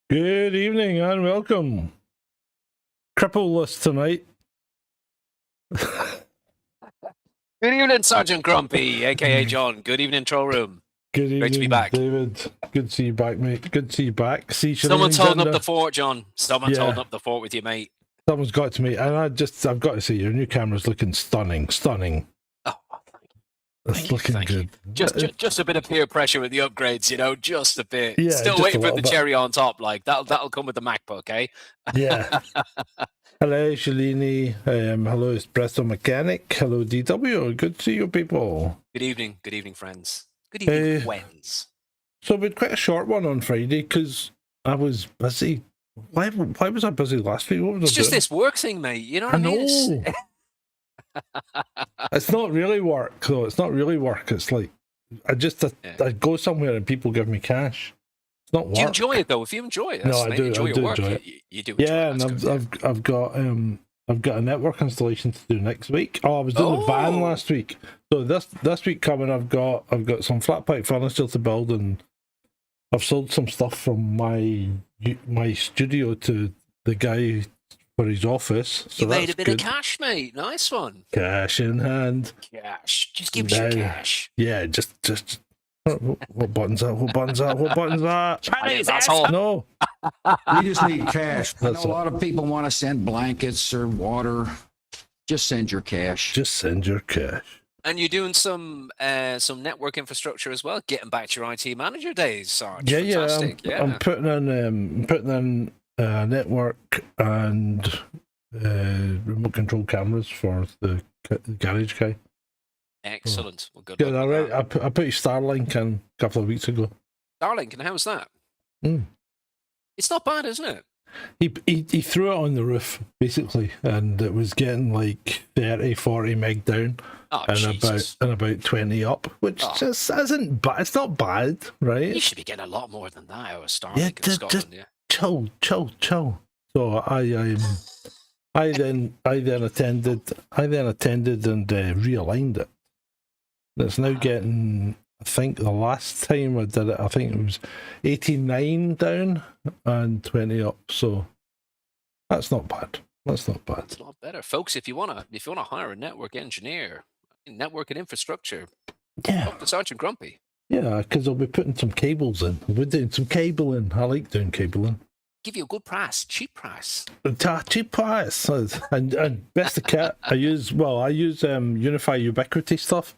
Good evening and welcome. Cripple list tonight. Good evening, Sgt Grumpy, aka John. Good evening, Troll Room. Good evening, Great to be back. David. Good to see you back, mate. Good to see you back. Someone's holding up the fort, John. Someone's holding up the fort with you, mate. Someone's got to me, and I've got to say, your new camera's looking stunning. Oh, It's looking good. Just a bit of peer pressure with the upgrades, just a bit. Yeah, Still waiting for the cherry on top. Like that'll come with the MacBook, eh? Yeah. Hello, Shalini. Hello, Espresso Mechanic. Hello, DW. Good to see you, people. Good evening, friends. Good evening, friends. So we had quite a short one on Friday because I was busy. Why was I busy last week? What was It's I just doing? this work thing, mate. You know what I mean? It's not really work, though. It's not really work. It's like I go somewhere and people give me cash. It's not work. Do you enjoy it though? If you enjoy it, no, I do. Enjoy your work. Enjoy it. You do. Yeah, and I've got a network installation to do next week. Oh, I was doing the van last week. So this week coming, I've got some flat pipe furniture to build, and I've sold some stuff from my studio to the guy for his office. So you made a bit of cash, mate. Nice one. Cash in hand. Cash. Just give us your cash. Yeah, just. What buttons that? What buttons that? No. We just need cash. I know a lot of people want to send blankets or water. Just send your cash. Just send your cash. And you're doing some network infrastructure as well, getting back to your IT manager days, Sarge. Yeah. I'm putting in network and remote control cameras for the garage guy. Excellent. Well, good. Yeah, I put Starlink in a couple of weeks ago. Starlink, and how's that? It's not bad, isn't it? He threw it on the roof basically, and it was getting like 30-40 meg down, and about 20 up, which just isn't bad. It's not bad, right? You should be getting a lot more than that out of Starlink in Scotland. Yeah. Chill. So I then attended and realigned it. It's now getting, I think the last time I did it, I think it was 89 down and 20 up. So that's not bad. It's a lot better, folks. If you wanna hire a network engineer, network and infrastructure, talk to Sgt Grumpy. Yeah, because I'll be putting some cables in. We're doing some cabling. I like doing cabling. Give you a good price, cheap price. Cheap price, and best of kit. I use Unify Ubiquity stuff,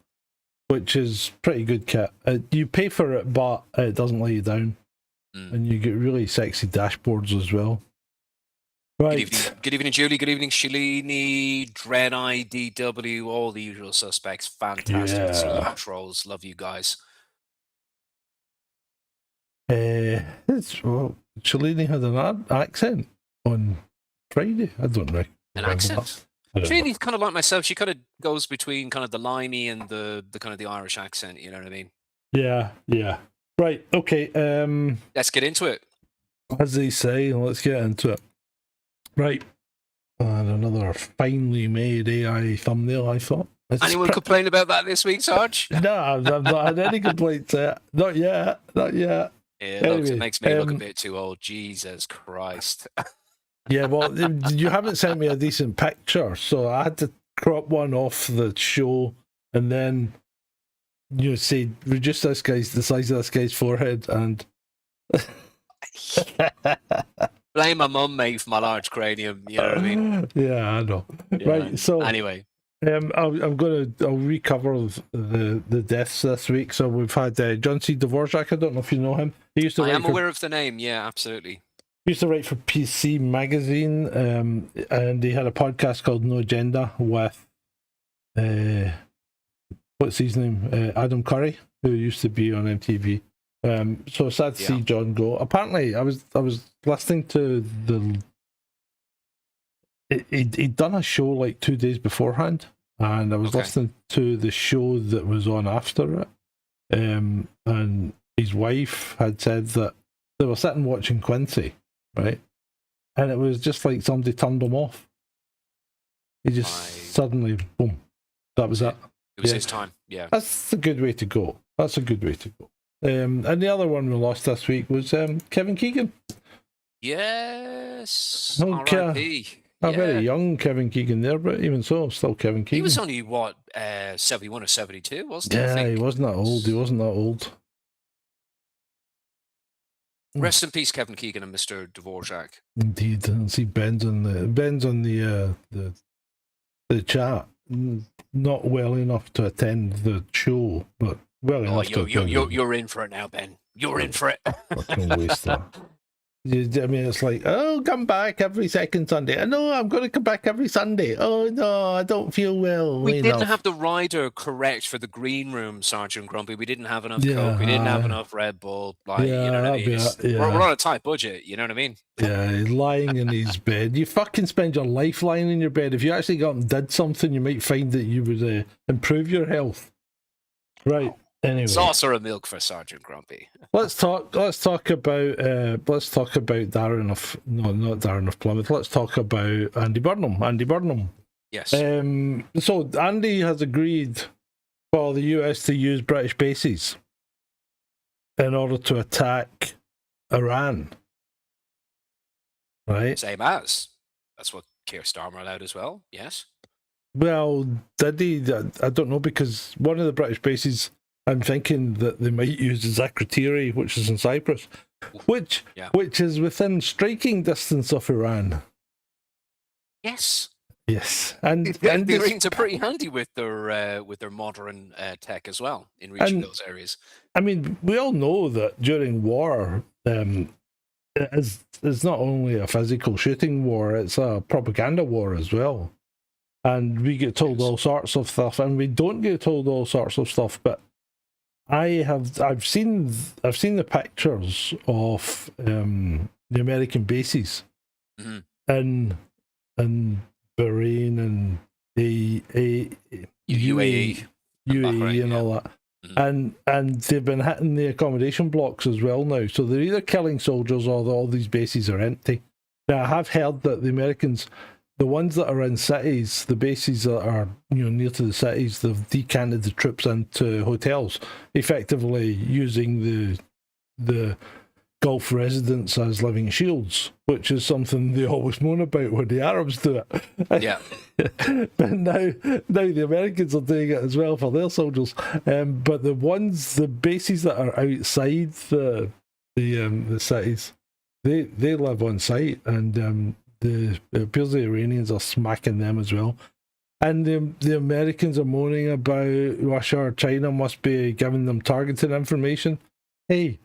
which is pretty good kit. You pay for it, but it doesn't let you down, and you get really sexy dashboards as well. Right. Good evening, Julie. Good evening, Shalini, Drenai, DW, all the usual suspects. Fantastic to see you trolls. Love you guys. Shalini had an accent on Friday. I don't know. An accent? Shalini's kind of like myself. She kind of goes between kind of the limey and the kind of the Irish accent. You know what I mean? Yeah. Right. Okay. Let's get into it. As they say, let's get into it. Right. And another finely made AI thumbnail, I thought. Anyone complain about that this week, Sarge? No, I've not had any complaints yet. Not yet. Yeah, anyway, it makes me look a bit too old. Jesus Christ. Yeah, well, you haven't sent me a decent picture, so I had to crop one off the show and then, say, reduce the size of this guy's forehead and... Blame my mum, mate, for my large cranium. You know what I mean? Yeah, I know. Yeah. Right. So anyway, I'll recover the deaths this week. So we've had John C. Dvorak. I don't know if you know him. He used to. I am aware of the name. Yeah, absolutely. He used to write for PC Magazine, and he had a podcast called No Agenda with what's his name? Adam Curry, who used to be on MTV. So sad to see John go. Apparently, I was listening to he'd done a show like 2 days beforehand, and I was listening to the show that was on after it. And his wife had said that they were sitting watching Quincy, right? And it was just like somebody turned him off. He just suddenly, boom, that was it. It was his time, yeah. That's a good way to go. And the other one we lost this week was Kevin Keegan. Yes. Okay. R.I.P. A Yeah. very young Kevin Keegan there, but even so, still Kevin Keegan. He was only, what, 71 or 72, wasn't he? I Yeah, think? he wasn't that old. He wasn't that old. Rest in peace, Kevin Keegan and Mr. Dvorak. Indeed, and see Ben's on the chat. Not well enough to attend the show, but well Oh, enough to attend. you're in for it now, Ben. You're in for it. Fucking waste that. I mean, it's like, oh, come back every second Sunday. No, I'm going to come back every Sunday. Oh, no, I don't feel well. We didn't have the rider correct for the green room, Sergeant Grumpy. We didn't have enough Coke. We didn't have enough Red Bull. Like, you know what I mean? We're on a tight budget. You know what I mean? Yeah, he's lying in his bed. You fucking spend your life lying in your bed. If you actually got and did something, you might find that you would improve your health. Right. Anyway, saucer of milk for Sergeant Grumpy. Let's talk about Darren not Darren of Plymouth. Let's talk about Andy Burnham. Yes. So Andy has agreed for the US to use British bases in order to attack Iran. Right. Same as. That's what Keir Starmer allowed as well. Yes. Well, did he? I don't know, because one of the British bases, I'm thinking that they might use the Zakratieri, which is in Cyprus, which is within striking distance of Iran. Yes. Yes, and the Iranians are pretty handy with their modern tech as well in reaching those areas. I mean, we all know that during war, it's not only a physical shooting war; it's a propaganda war as well. And we get told all sorts of stuff, and we don't get told all sorts of stuff, but I've seen the pictures of the American bases in Bahrain and UAE and all that, and they've been hitting the accommodation blocks as well now. So they're either killing soldiers or all these bases are empty. Now I have heard that the Americans, the ones that are in cities, the bases that are near to the cities, they've decanted the troops into hotels, effectively using the Gulf residents as living shields, which is something they always moan about when the Arabs do it. Yeah. But now the Americans are doing it as well for their soldiers. But the bases that are outside the cities, they live on site, and it appears the Iranians are smacking them as well. And the Americans are moaning about Russia or China must be giving them targeted information. Hey,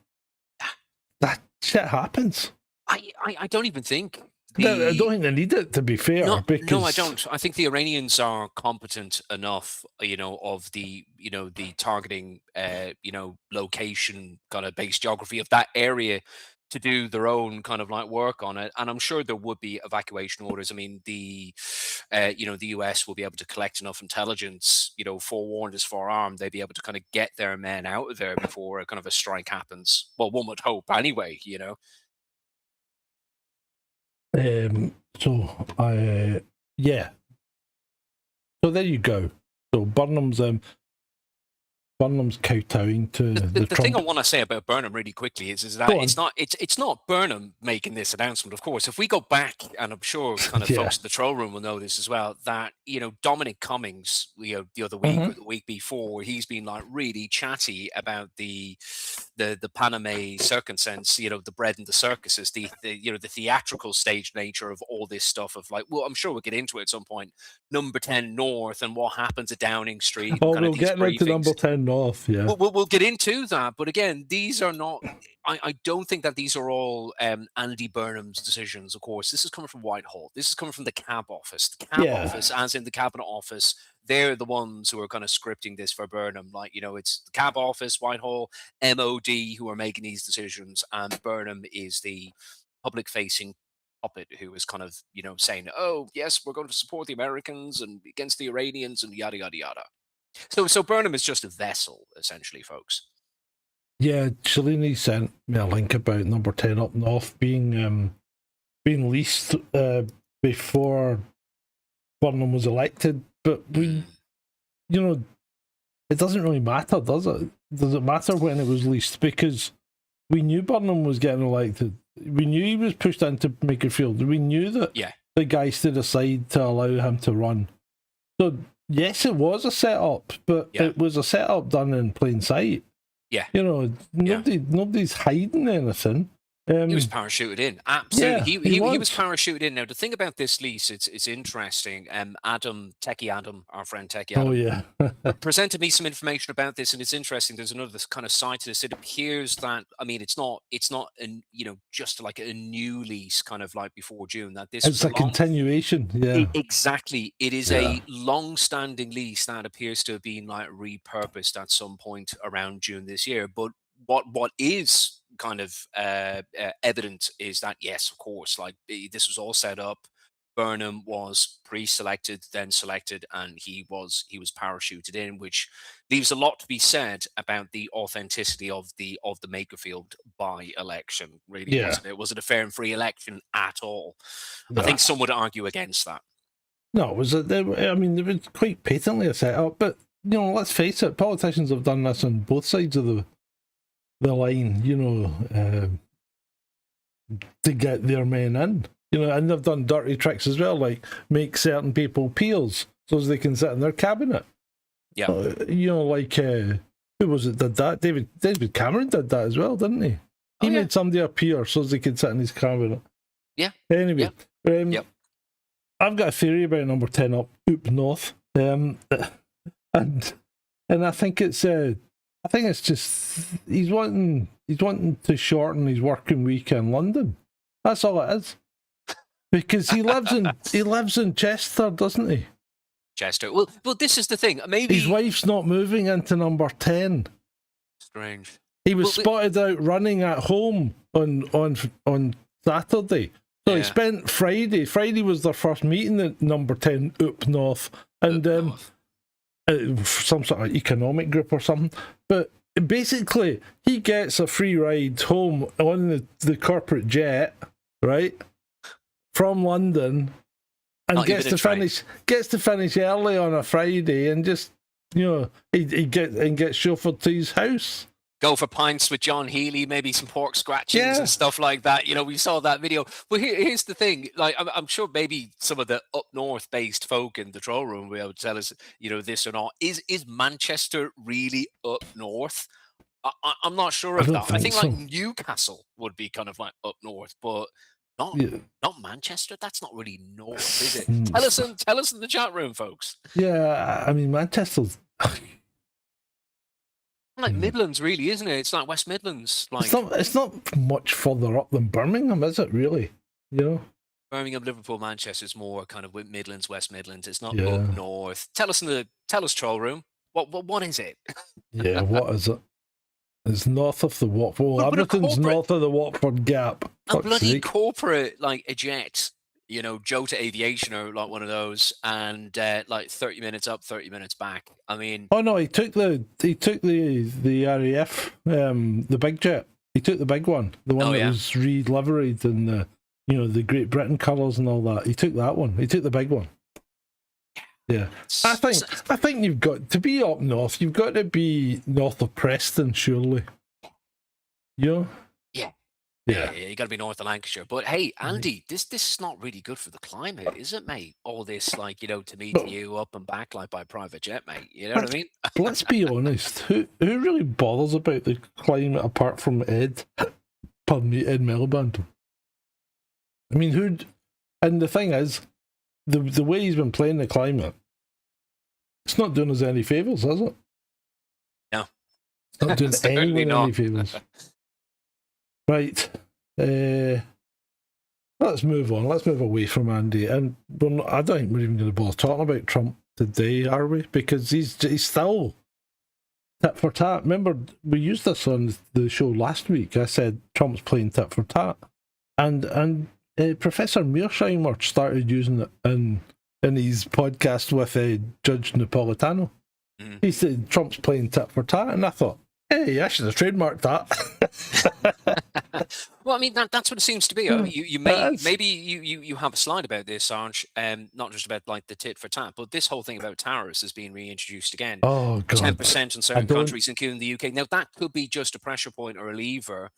that shit happens. I don't even think. I don't think they need it, to be fair. No, because I don't. I think the Iranians are competent enough, of the targeting, location, kind of base geography of that area to do their own kind of like work on it. And I'm sure there would be evacuation orders. I mean, the US will be able to collect enough intelligence, forewarned is forearmed. They'd be able to kind of get their men out of there before a kind of a strike happens. Well, one would hope anyway, So there you go. So Burnham's kowtowing to the thing I want to say about Burnham really quickly is that it's not Burnham making this announcement. Of course, if we go back, and I'm sure kind of folks in the troll room will know this as well, that Dominic Cummings, the other week or the week before, he's been like really chatty about the Panama circumstance, the bread and the circuses, the theatrical stage nature of all this stuff. Of like, well, I'm sure we'll get into it at some point. Number 10 North and what happens at Downing Street. Oh, we'll get into number 10 North. Yeah, we'll get into that. But again, these are not. I don't think that these are all Andy Burnham's decisions. Of course, this is coming from Whitehall. This is coming from the Cab Office. The Cab Office, as in the Cabinet Office. They're the ones who are kind of scripting this for Burnham. Like, it's the Cab Office, Whitehall, MOD who are making these decisions, and Burnham is the public-facing puppet who is kind of, saying, "Oh, yes, we're going to support the Americans and against the Iranians and yada yada yada." So Burnham is just a vessel, essentially, folks. Yeah, Shalini sent me a link about number 10 up north being leased before Burnham was elected. But it doesn't really matter, does it? Does it matter when it was leased? Because we knew Burnham was getting elected. we knew he was pushed into Makerfield. We knew that the guy stood aside to allow him to run. So yes, it was a setup, but it was a setup done in plain sight. Yeah, nobody's hiding anything. He was parachuted in. Absolutely, he was parachuted in. Now, the thing about this lease, it's interesting. Techie Adam, our friend Techie Adam, presented me some information about this, and it's interesting. There's another kind of side to this. It appears that, I mean, it's not just like a new lease, kind of like before June. That this it's a continuation. Yeah, exactly. It is a long-standing lease that appears to have been like repurposed at some point around June this year. But what is kind of evident is that, yes, of course, like this was all set up. Burnham was pre-selected, then selected, and he was parachuted in, which leaves a lot to be said about the authenticity of the Makerfield by-election. Really, wasn't it? Was it a fair and free election at all? I think some would argue against that. No, it was. It was quite patently a setup, but let's face it, politicians have done this on both sides of the line, to get their men in, and they've done dirty tricks as well, like make certain people peers so as they can sit in their cabinet. Yeah. Who was it did that? David Cameron did that as well, didn't he? He made somebody a peer so as they could sit in his cabinet. Yeah. Anyway, I've got a theory about number 10 up north, and I think it's just he's wanting to shorten his working week in London. That's all it is. Because he lives in Chester, doesn't he? Chester. Well, this is the thing. Maybe his wife's not moving into number 10. Strange. He was spotted out running at home on Saturday. So he spent Friday. Friday was their first meeting at number 10 up north, and some sort of economic group or something. But basically, he gets a free ride home on the corporate jet, right, from London, and gets to finish early on a Friday, and just he gets chauffeured to his house. Go for pints with John Healy, maybe some pork scratchings and stuff like that. We saw that video. But here's the thing. Like, I'm sure maybe some of the up north-based folk in the troll room will be able to tell us, this or not. Is Manchester really up north? I'm not sure of that. I think like Newcastle would be kind of like up north, but not Manchester. That's not really north, is it? Tell us in the chat room, folks. Yeah, I mean, Manchester's like Midlands, really, isn't it? It's like West Midlands. Like it's not much further up than Birmingham, is it? Really? Birmingham, Liverpool, Manchester is more kind of Midlands, West Midlands. It's not up north. Tell us, troll room. What is it? Yeah, what is it? It's north of the Watford. Well, everything's north of the Watford Gap. A bloody corporate, like a jet. Jota Aviation or like one of those, and like 30 minutes up, 30 minutes back. I mean, oh no, he took the RAF, the big jet. He took the big one, the one that was re-liveried in the Great Britain colours and all that. He took that one. He took the big one. Yeah, I think you've got to be up north. You've got to be north of Preston, surely. Yeah, you got to be north of Lancashire. But hey, Andy, this is not really good for the climate, is it, mate? All this, like, to meet you up and back like by private jet, mate. You know what I mean? Let's be honest. Who really bothers about the climate apart from Ed? Pardon me, Ed Miliband. I mean, who? And the thing is, the way he's been playing the climate, it's not doing us any favours, is it? No, it's not doing anyone any favours. Right, let's move on. Let's move away from Andy. And I don't think we're even going to bother talking about Trump today, are we? Because he's still tit for tat. Remember, we used this on the show last week. I said Trump's playing tit for tat, and Professor Mearsheimer started using it in his podcast with Judge Napolitano. He said Trump's playing tit for tat, and I thought, hey, I should have trademarked that. Well, I mean, that's what it seems to be. Maybe you have a slide about this, Sarge, not just about like the tit for tat, but this whole thing about tariffs is being reintroduced again. Oh, God. 10% on certain countries, including the UK. Now, that could be just a pressure point or a lever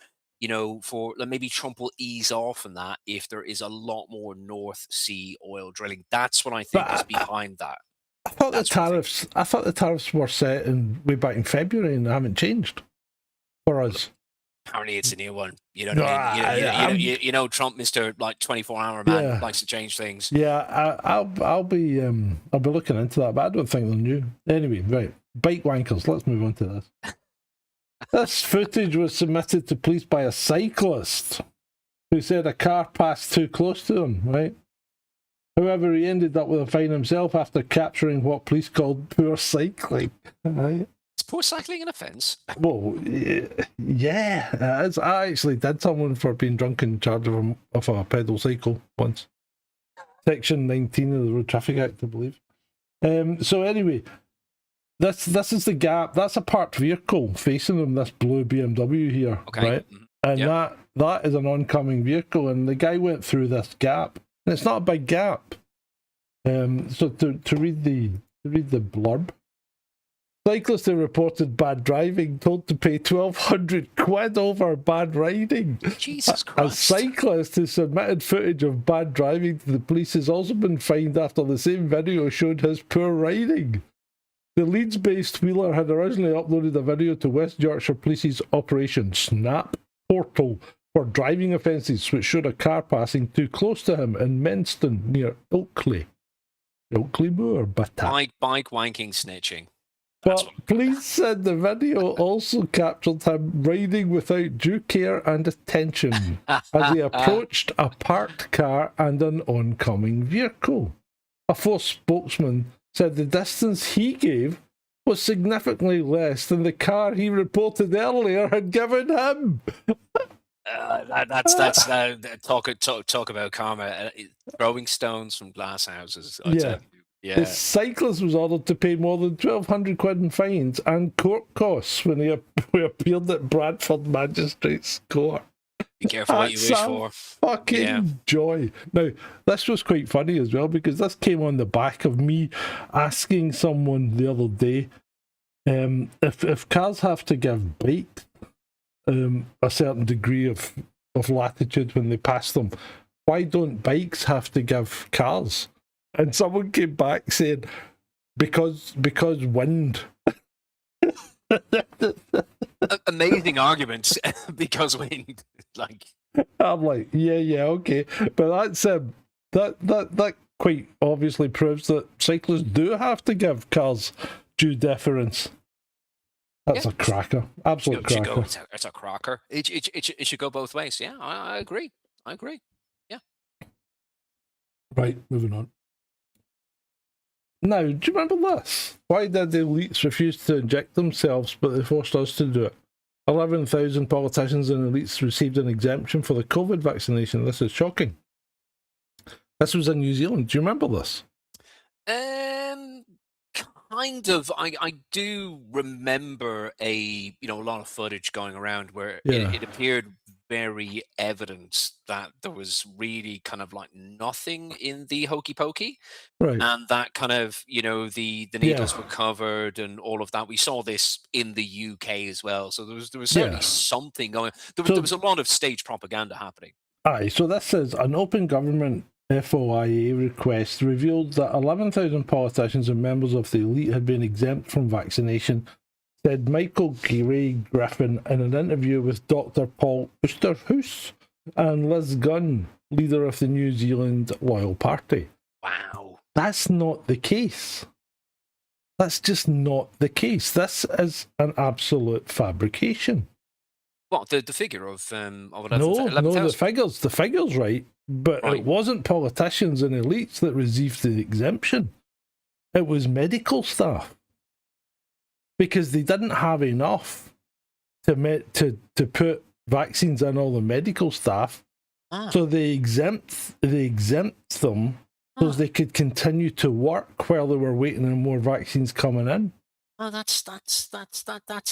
for like, maybe Trump will ease off on that if there is a lot more North Sea oil drilling. That's what I think is behind that. I thought the tariffs were set way back in February and they haven't changed for us. Apparently, it's a new one. You know what I mean? You know, Trump, Mr. like 24-hour man, likes to change things. Yeah, I'll be looking into that, but I don't think they're new. Anyway, right, bike wankers. Let's move on to this. This footage was submitted to police by a cyclist who said a car passed too close to him. Right. However, he ended up with a fine himself after capturing what police called poor cycling. Right. Is poor cycling an offence? Well, yeah. I actually did someone for being drunk in charge of a pedal cycle once. Section 19 of the Road Traffic Act, I believe. So anyway, this is the gap. That's a parked vehicle facing them, this blue BMW here. Okay. Right? And that is an oncoming vehicle, and the guy went through this gap. And it's not a big gap. So to read the blurb. Cyclist who reported bad driving told to pay 1,200 quid over bad riding. Jesus Christ. A cyclist who submitted footage of bad driving to the police has also been fined after the same video showed his poor riding. The Leeds-based wheeler had originally uploaded a video to West Yorkshire Police's Operation Snap portal for driving offences, which showed a car passing too close to him in Menston near Ilkley Moor. Bike wanking snitching. But police said the video also captured him riding without due care and attention as he approached a parked car and an oncoming vehicle. A force spokesman said the distance he gave was significantly less than the car he reported earlier had given him. That's talk about karma. Throwing stones from glass houses. Yeah. The cyclist was ordered to pay more than 1,200 quid in fines and court costs when he appeared at Bradford Magistrates Court. Be careful what you wish for. Fucking joy. Now, this was quite funny as well because this came on the back of me asking someone the other day if cars have to give bikes a certain degree of latitude when they pass them, why don't bikes have to give cars? And someone came back saying, because wind. Amazing arguments. Because wind. Like, I'm like, yeah, okay. But that's that quite obviously proves that cyclists do have to give cars due deference. That's a cracker. Absolute cracker. It's a cracker. It should go both ways. Yeah, I agree. Yeah. Right, moving on. Now, do you remember this? Why did the elites refuse to inject themselves, but they forced us to do it? 11,000 politicians and elites received an exemption for the COVID vaccination. This is shocking. This was in New Zealand. Do you remember this? Kind of. I do remember a lot of footage going around where it appeared very evident that there was really kind of like nothing in the hokey pokey, right? And that kind of the needles were covered and all of that. We saw this in the UK as well, so there was certainly something going. There was a lot of stage propaganda happening. Aye, so this is an open government FOIA request revealed that 11,000 politicians and members of the elite had been exempt from vaccination, said Michael Gray Griffin in an interview with Dr. Paul Oosterhuis and Liz Gunn, leader of the New Zealand Loyal Party. Wow. That's not the case. That's just not the case. This is an absolute fabrication. What, the figure of 11,000? No, the figure's right, but it wasn't politicians and elites that received the exemption. It was medical staff. Because they didn't have enough to put vaccines in all the medical staff, so they exempt them so they could continue to work while they were waiting on more vaccines coming in. Oh, that's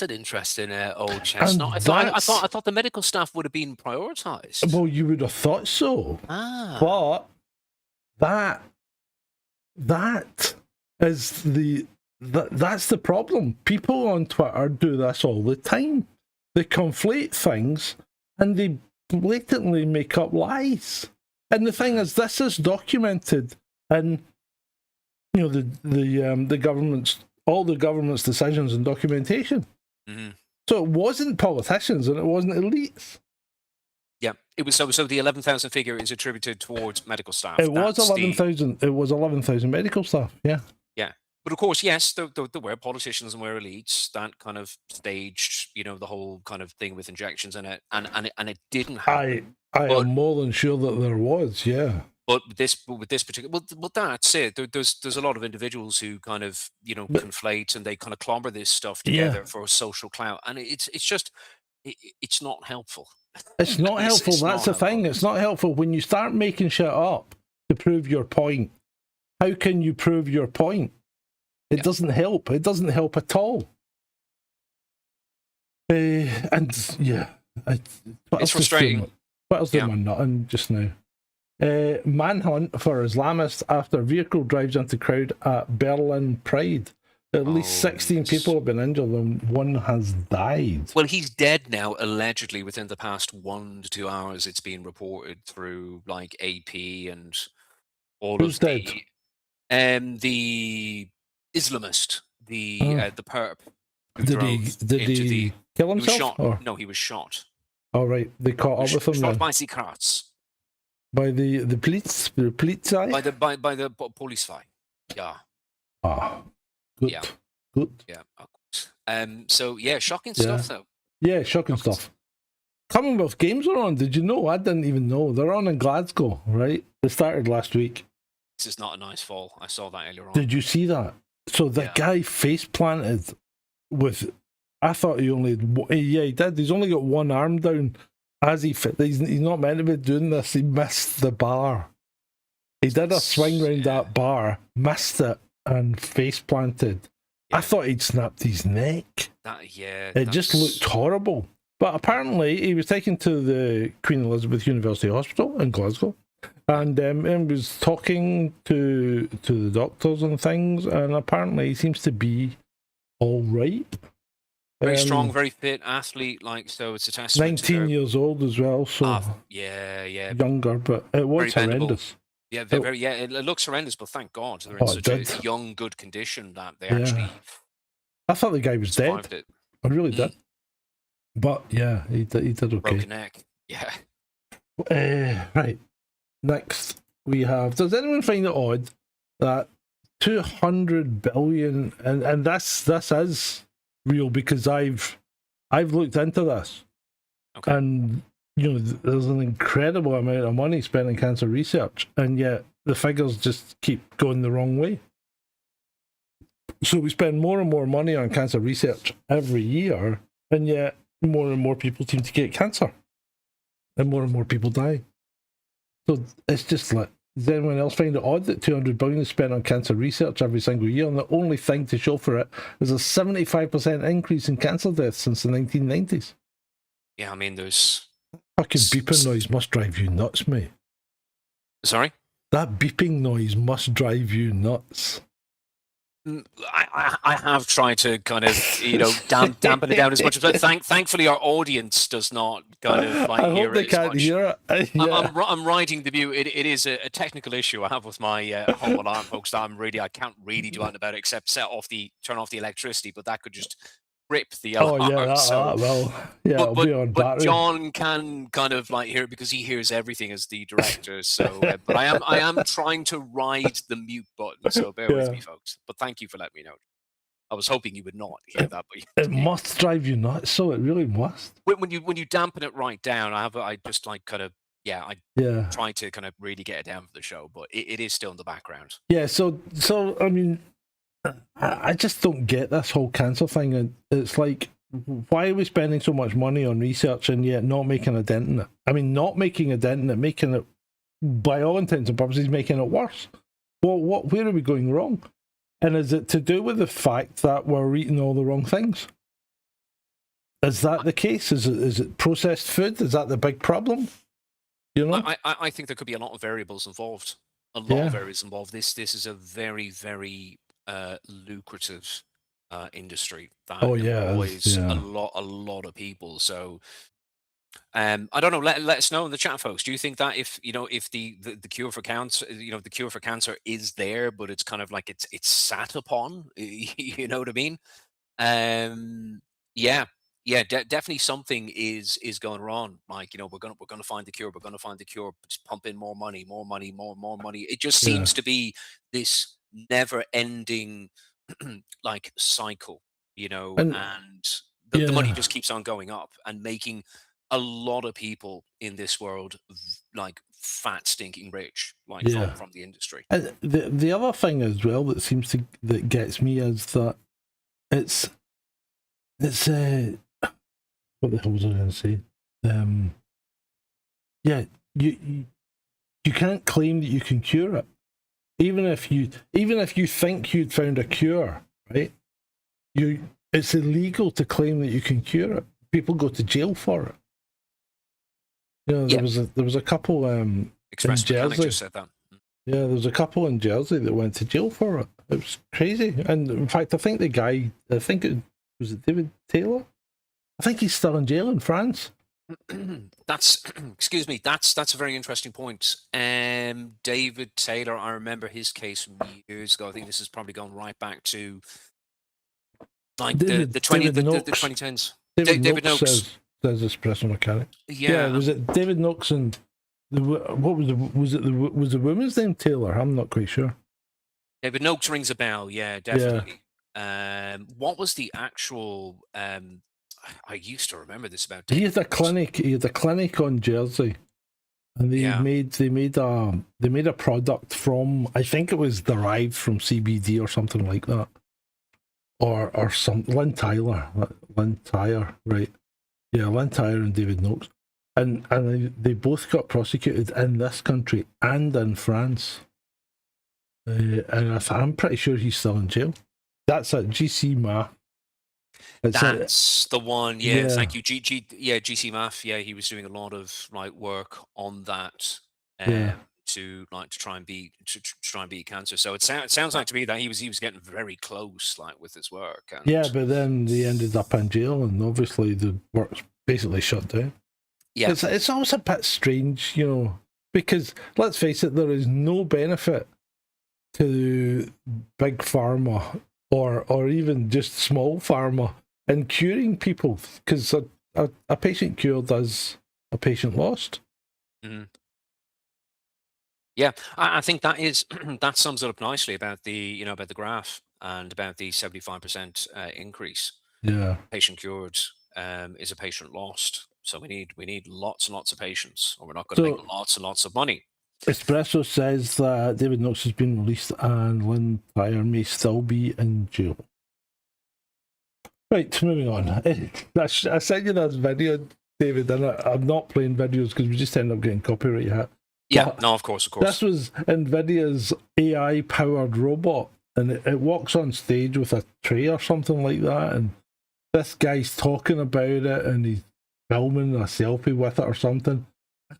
an interesting old chestnut. I thought the medical staff would have been prioritised. Well, you would have thought so. But that is that's the problem. People on Twitter do this all the time. They conflate things and they blatantly make up lies. And the thing is, this is documented in, the government's, all the government's decisions and documentation. Mm-hmm. So it wasn't politicians and it wasn't elites. Yeah, it was. So the 11,000 figure is attributed towards medical staff. It was 11,000. It was 11,000 medical staff. Yeah. Yeah, but of course, yes, there were politicians and were elites that kind of staged, the whole kind of thing with injections in it, and it didn't happen. I am more than sure that there was. Yeah. But with this particular, well, that's it. There's a lot of individuals who kind of conflate and they kind of clobber this stuff together for social clout, and it's just it's not helpful. It's not helpful. That's the thing. It's not helpful when you start making shit up to prove your point. How can you prove your point? It doesn't help. It doesn't help at all. And yeah, it's frustrating. What else doing my nutting just now? Manhunt for Islamists after vehicle drives into crowd at Berlin Pride. At least 16 people have been injured and one has died. Well, he's dead now, allegedly, within the past 1 to 2 hours. It's been reported through like AP and all Who's of dead? The Islamist, the perp. Did he kill himself? He was shot. Or? No, he was shot. All right, they caught up with him shot then. by Secrets. By the Polizei? By the Polizei. Yeah. Ah, good. Yeah. Good. Yeah. Of course. So yeah, shocking stuff though. Yeah, shocking stuff. Commonwealth Games are on. Did you know? I didn't even know. They're on in Glasgow, right? They started last week. This is not a nice fall. I saw that earlier on. Did you see that? So the guy face planted with. I thought he only. Yeah, he did. He's only got one arm down. As he fit, he's not meant to be doing this. He missed the bar. He did a swing round that bar, missed it, and face planted. Yeah. I thought he'd snapped his neck. It just looked horrible. But apparently, he was taken to the Queen Elizabeth University Hospital in Glasgow, and was talking to the doctors and things. And apparently, he seems to be all right. Very strong, very fit athlete, so it's a testament. 19 years old as well, so younger, but it was horrendous. Yeah, it looks horrendous, but thank God they're in such a young, good condition that they actually. I thought the guy was dead. It. I really did. But yeah, he did okay. Broken neck. Yeah. Right. Next, we have. Does anyone find it odd that 200 billion, and this is real because I've looked into this, and there's an incredible amount of money spent in cancer research, and yet the figures just keep going the wrong way. So we spend more and more money on cancer research every year, and yet more and more people seem to get cancer, and more people die. So it's just like, does anyone else find it odd that 200 billion is spent on cancer research every single year, and the only thing to show for it is a 75% increase in cancer deaths since the 1990s? Yeah, I mean, there's... Fucking beeping noise must drive you nuts, mate. Sorry? That beeping noise must drive you nuts. I have tried to kind of, dampen it down as much as possible. Thankfully, our audience does not kind of I hear hope they it can't hear it. I'm riding the view. It is a technical issue I have with my home alarm, folks. That I can't really do anything about it except turn off the electricity, but that could just rip the alarm. Oh yeah, that will. Yeah, it'll be on battery. But John can kind of hear it because he hears everything as the director. So, but I am trying to ride the mute button. So bear with me, folks. But thank you for letting me know. I was hoping you would not hear that, but it must drive you nuts. So it really must. When you dampen it right down, I just try to kind of really get it down for the show, but it is still in the background. Yeah. So I mean, I just don't get this whole cancer thing. And it's like, why are we spending so much money on research and yet not making a dent in it? I mean, not making a dent in it, making it, by all intents and purposes, making it worse. Well, where are we going wrong? And is it to do with the fact that we're eating all the wrong things? Is that the case? Is it processed food? Is that the big problem? I think there could be a lot of variables involved. This is a very, very lucrative industry that employs a lot of people. So I don't know. Let us know in the chat, folks. Do you think that if the cure for cancer, the cure for cancer is there, but it's kind of like it's sat upon? You know what I mean? Yeah, yeah, definitely something is going wrong. Like, we're gonna find the cure. We're gonna find the cure. Just pump in more money, more money, more money. It just Yeah. seems to be this never-ending like cycle, And and the money yeah, just keeps on going up and making a lot of people in this world like fat stinking rich, like from yeah. the industry. And the other thing as well that gets me is that it's what the hell was I going to say? Yeah, you can't claim that you can cure it, even if you think you'd found a cure, right? It's illegal to claim that you can cure it. People go to jail for it. There was a couple Express in Mechanic Jersey. just said that. Yeah, there was a couple in Jersey that went to jail for it. It was crazy. And in fact, I think the guy, was it David Taylor? I think he's still in jail in France. That's excuse me. That's a very interesting point. David Taylor, I remember his case from years ago. I think this is probably going right back to like the 2010s. David Noakes says espresso mechanic. Yeah, was it David Noakes and what was the woman's name Taylor? I'm not quite sure. David Noakes rings a bell. Yeah, definitely. Yeah. What was the actual? I used to remember this about. He had a clinic. He had a clinic on Jersey, and they made a product from, I think it was derived from CBD or something like that, or some Lynn Tyler, right? Yeah, Lynn Tyler and David Noakes, and they both got prosecuted in this country and in France, and I'm pretty sure he's still in jail. That's at GC Ma. That's the one. Yeah, thank you. GC Math. Yeah, he was doing a lot of like work on that to try and beat cancer. So it sounds like to me that he was getting very close like with his work. And yeah, but then they ended up in jail, and obviously the work's basically shut down. Yeah, it's always a bit strange, because let's face it, there is no benefit to big pharma or even just small pharma in curing people, because a patient cured is a patient lost. Mm-hmm. Yeah, I think that is that sums it up nicely about the about the graph and about the 75% increase. Yeah, patient cured is a patient lost. So we need lots and lots of patients, or we're not going to make lots and lots of money. Espresso says that David Knox has been released and Lynn Tyler may still be in jail. Right, moving on. I sent you that video, David, and I'm not playing videos because we just end up getting copyright hit. Yeah, no, of course. This was NVIDIA's AI-powered robot, and it walks on stage with a tray or something like that, and this guy's talking about it, and he's filming a selfie with it or something.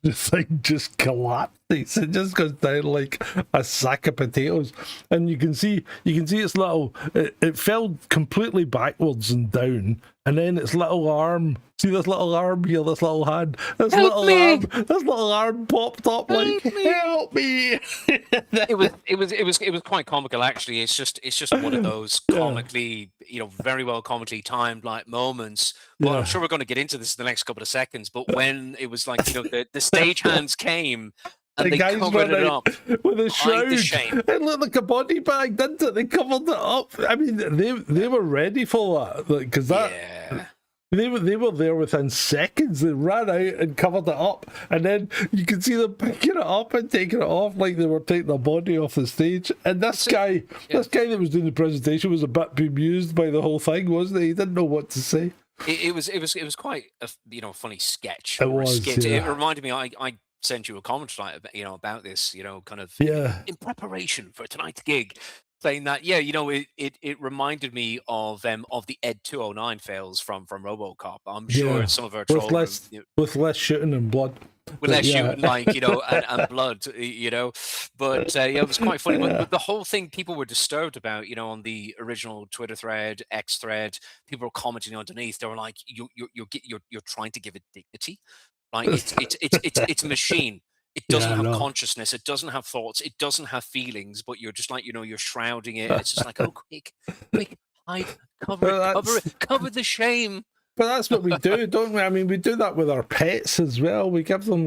This thing just collapses. It just goes down like a sack of potatoes, and you can see its little. It fell completely backwards and down, and then its little arm. See this little arm here, this little hand, this little arm popped up like help me. It was quite comical actually. It's just one of those comically, very well comically timed like moments. Well, I'm sure we're going to get into this in the next couple of seconds, but when it was like the stagehands came and they covered it up with a shroud. It looked like a body bag, didn't it? They covered it up. I mean, they were ready for that, because They were there within seconds. They ran out and covered it up, and then you can see them picking it up and taking it off like they were taking the body off the stage. And this guy that was doing the presentation was a bit bemused by the whole thing, wasn't he? He didn't know what to say. It was quite a funny sketch. It was. Yeah. It reminded me. I sent you a comment about this. Kind of in preparation for tonight's gig. saying that, yeah, it reminded me of the Ed 209 fails from RoboCop. I'm sure some of our with trolls less shooting and blood. with less shooting, like, and blood, But yeah, it was quite funny. But the whole thing, people were disturbed about, on the original Twitter thread, X thread. People were commenting underneath. They were like, "You're trying to give it dignity. Like it's a machine. It doesn't have consciousness. It doesn't have thoughts. It doesn't have feelings. But you're just like, you're shrouding it. And it's just like, oh, quick, hide, cover the shame." But that's what we do, don't we? I mean, we do that with our pets as well. We give them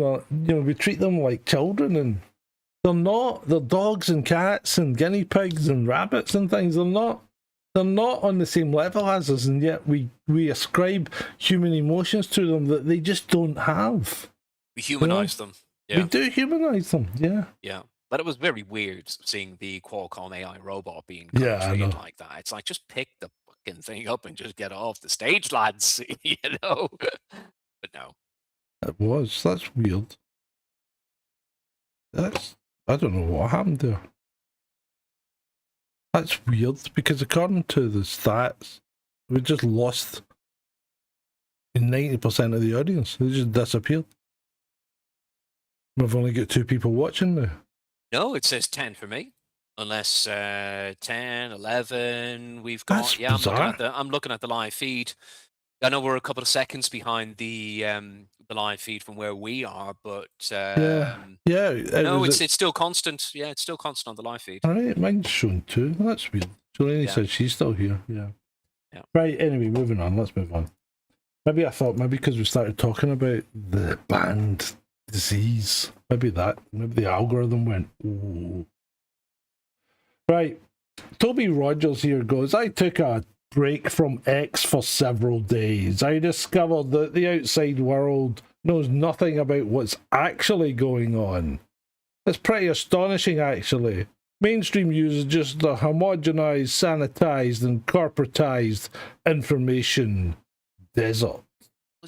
we treat them like children, and they're dogs and cats and guinea pigs and rabbits and things. They're not on the same level as us, and yet we ascribe human emotions to them that they just don't have. We humanize them. Yeah. We do humanize them, yeah. Yeah. But it was very weird seeing the Qualcomm AI robot being treated like that. It's like, just pick the fucking thing up and just get off the stage, lads, But no. That's weird. I don't know what happened there. That's weird, because according to the stats, we just lost 90% of the audience. They just disappeared. We've only got 2 people watching now. No, it says 10 for me. Unless 10, 11, we've got. That's bizarre. bizarre. I'm looking at the live feed. I know we're a couple of seconds behind the live feed from where we are, but no, it's still constant. Yeah, it's still constant on the live feed. All right, mine's shown 2. That's weird. Jolene said she's still here. Yeah. Right. Anyway, moving on. Let's move on. Maybe because we started talking about the banned disease. Maybe the algorithm went, ooh. Right. Toby Rogers here goes, I took a break from X for several days. I discovered that the outside world knows nothing about what's actually going on. It's pretty astonishing, actually. Mainstream news is just the homogenized, sanitized, and corporatized information desert.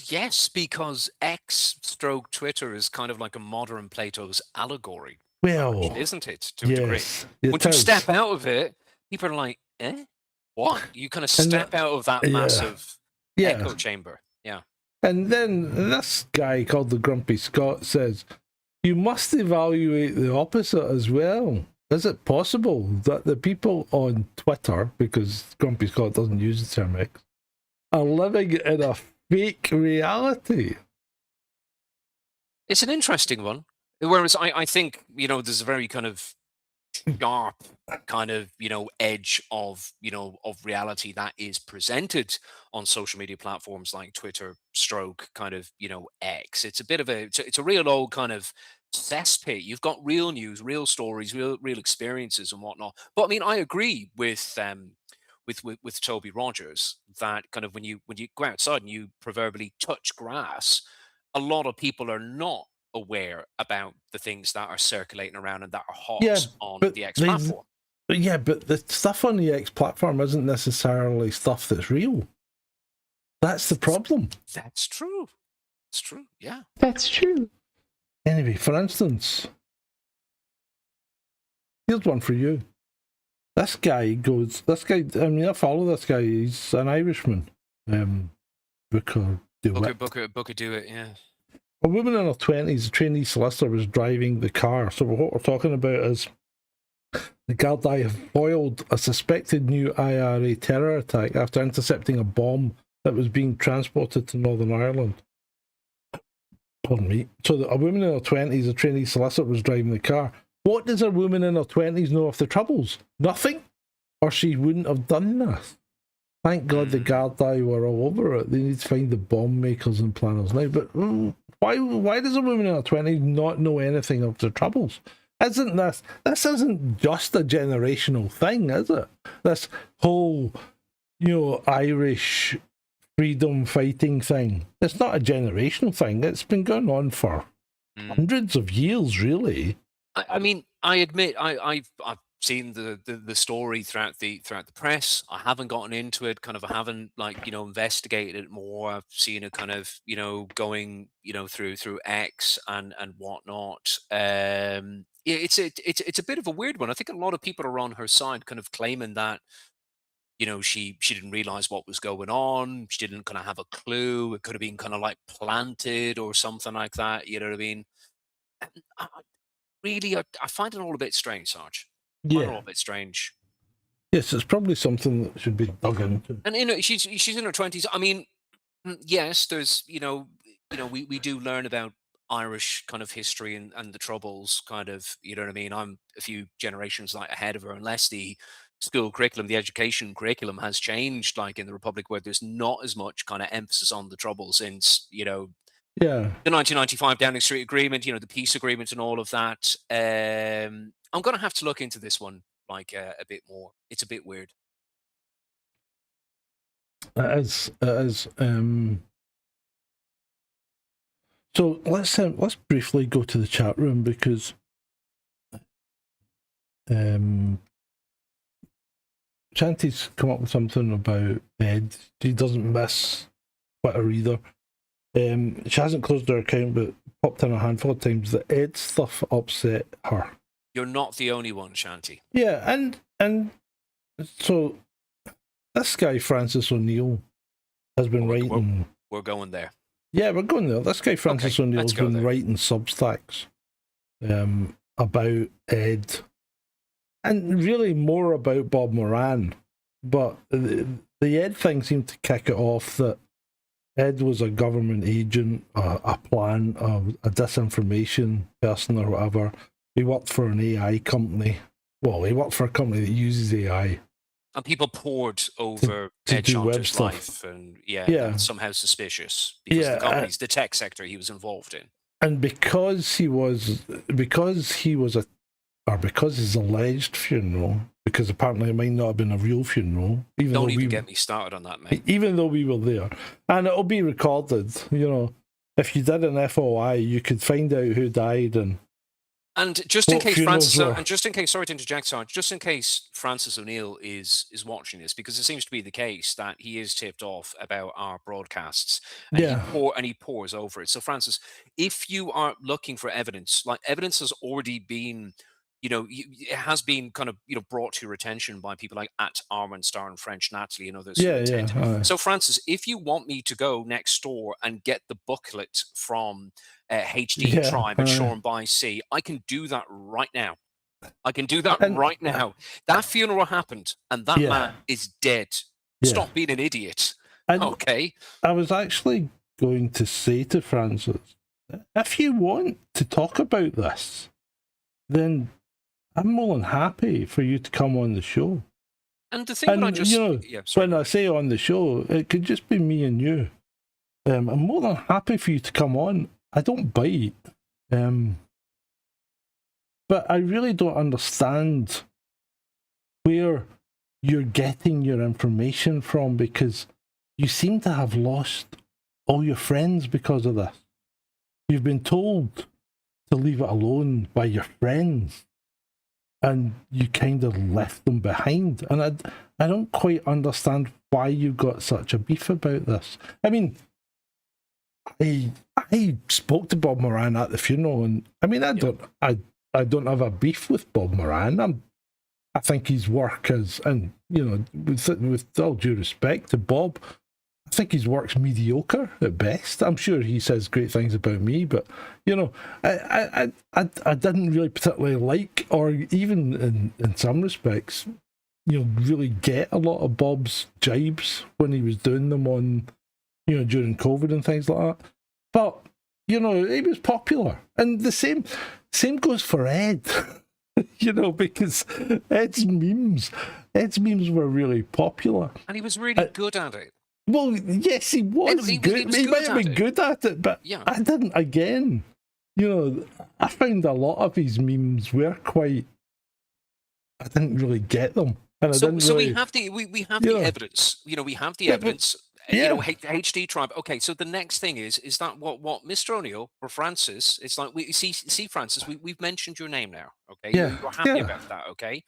Yes, because X/Twitter is kind of like a modern Plato's allegory. Well, isn't it? To a degree. Once you step out of it, people are like, what? You kind of step out of that massive echo chamber. Yeah. And then this guy called the Grumpy Scot says, you must evaluate the opposite as well. Is it possible that the people on Twitter, because Grumpy Scot doesn't use the term X, are living in a fake reality? It's an interesting one. Whereas I think, there's a very kind of sharp kind of, edge of reality that is presented on social media platforms like Twitter / kind of, X. It's a bit of it's a real old kind of cesspit. You've got real news, real stories, real experiences and whatnot. But I mean, I agree with Toby Rogers that kind of when you go outside and you proverbially touch grass, a lot of people are not aware about the things that are circulating around and that are hot on the X platform. Yeah, but the stuff on the X platform isn't necessarily stuff that's real. That's the problem. That's true. It's true. Yeah. That's true. Anyway, for instance, here's one for you. I follow this guy. He's an Irishman. Booker do it, yeah. A woman in her 20s, a trainee solicitor, was driving the car. So what we're talking about is the Gardaí have foiled a suspected new IRA terror attack after intercepting a bomb that was being transported to Northern Ireland. Pardon me. So a woman in her 20s, a trainee solicitor, was driving the car. What does a woman in her 20s know of the troubles? Nothing? Or she wouldn't have done this. Thank God the Gardaí were all over it. They need to find the bomb makers and planners now. But why does a woman in her 20s not know anything of the troubles? This isn't just a generational thing, is it? This whole, Irish freedom fighting thing. It's not a generational thing. It's been going on for hundreds of years, really. I mean, I admit, I've seen the story throughout the press. I haven't gotten into it. Kind of, I haven't investigated it more. I've seen it kind of going through X and whatnot. It's a bit of a weird one. I think a lot of people are on her side, kind of claiming that she didn't realize what was going on. She didn't kind of have a clue. It could have been kind of like planted or something like that. You know what I mean? Really, I find it all a bit strange, Sarge. I find it all a bit strange. Yes, it's probably something that should be dug into. And she's in her 20s. I mean, yes, there's we do learn about Irish kind of history and the Troubles, kind of, you know what I mean. I'm a few generations like ahead of her, unless the school curriculum, the education curriculum has changed, like in the Republic, where there's not as much kind of emphasis on the Troubles since Yeah. the 1995 Downing Street Agreement, the peace agreement and all of that. I'm going to have to look into this one a bit more. It's a bit weird. It is. So let's briefly go to the chat room, because Shanty's come up with something about Ed. She doesn't miss Twitter either. She hasn't closed her account, but popped in a handful of times that Ed stuff upset her. You're not the only one, Shanty. Yeah, and so this guy Francis O'Neill has been writing. We're going there. Yeah, we're going there. This guy Francis O'Neill's been writing Substacks about Ed, and really more about Bob Moran. But the Ed thing seemed to kick it off that Ed was a government agent, a disinformation person or whatever. He worked for an AI company. Well, he worked for a company that uses AI. And people poured over Ed Chanter's life, and that's somehow suspicious, because the tech sector he was involved in. And because his alleged funeral, because apparently it might not have been a real funeral. Don't even get me started on that, mate. Even though we were there, and it'll be recorded. If you did an FOI, you could find out who died And just in case sorry to interject, Sarge, just in case Francis O'Neill is watching this, because it seems to be the case that he is tipped off about our broadcasts, and he pours over it. So, Francis, if you are looking for evidence, like evidence has already been, it has been kind of brought to your attention by people like at Arwen Star and French Natalie and others. So, Francis, if you want me to go next door and get the booklet from HD Tribe at Shoreham by Sea, I can do that right now. Right now. That funeral happened, and that man is dead. Stop being an idiot. Okay. I was actually going to say to Francis, if you want to talk about this, then I'm more than happy for you to come on the show. And the thing when I say on the show, it could just be me and you. I'm more than happy for you to come on. I don't bite. But I really don't understand where you're getting your information from, because you seem to have lost all your friends because of this. You've been told to leave it alone by your friends, and you kind of left them behind. And I don't quite understand why you got such a beef about this. I mean, I spoke to Bob Moran at the funeral, and I mean, I don't have a beef with Bob Moran. I think his work is, and with all due respect to Bob, I think his work's mediocre at best. I'm sure he says great things about me, but I didn't really particularly like, or even in some respects, really get a lot of Bob's jibes when he was doing them on, during COVID and things like that. But he was popular, and the same goes for Ed. Because Ed's memes were really popular, and he was really good at it. Well, yes, he was good. He might have been good at it, but I didn't. Again, I found a lot of his memes were quite. I didn't really get them, and we have the evidence. We have the evidence. HD Tribe. Okay, so the next thing is that what Mr. O'Neill or Francis? It's like we see Francis. We've mentioned your name now. Okay, Yeah, you're happy yeah, about that. Okay,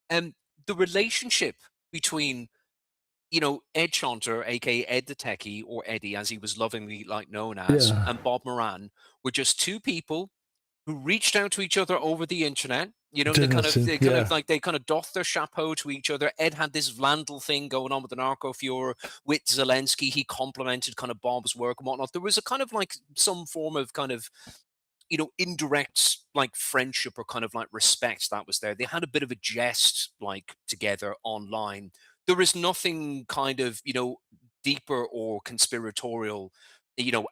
and the relationship between Ed Chanter, aka Ed the Techie, or Eddie, as he was lovingly known as, yeah. and Bob Moran were just two people who reached out to each other over the internet. Denison, yeah. They kind of doffed their chapeau to each other. Ed had this Vandal thing going on with the narco Fuhrer with Zelensky. He complimented kind of Bob's work and whatnot. There was a kind of some form of kind of indirect friendship or kind of respect that was there. They had a bit of a jest together online. There is nothing kind of deeper or conspiratorial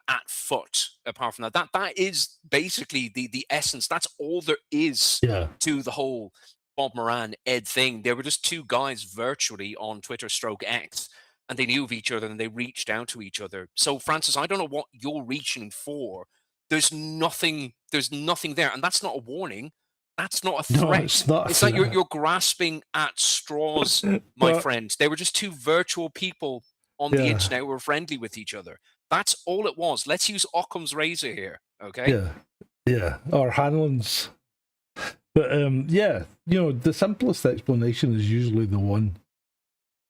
at foot apart from that. That is basically the essence. That's all there is Yeah. to the whole Bob Moran Ed thing. They were just two guys virtually on Twitter stroke X, and they knew of each other and they reached out to each other. So Francis, I don't know what you're reaching for. There's nothing there, and that's not a warning. That's not a No, threat. it's not. It's like you're grasping at straws, my friend. They were just two virtual people on the internet who were friendly with each other. That's all it was. Let's use Occam's razor here, okay? Yeah, or Hanlon's. But the simplest explanation is usually the one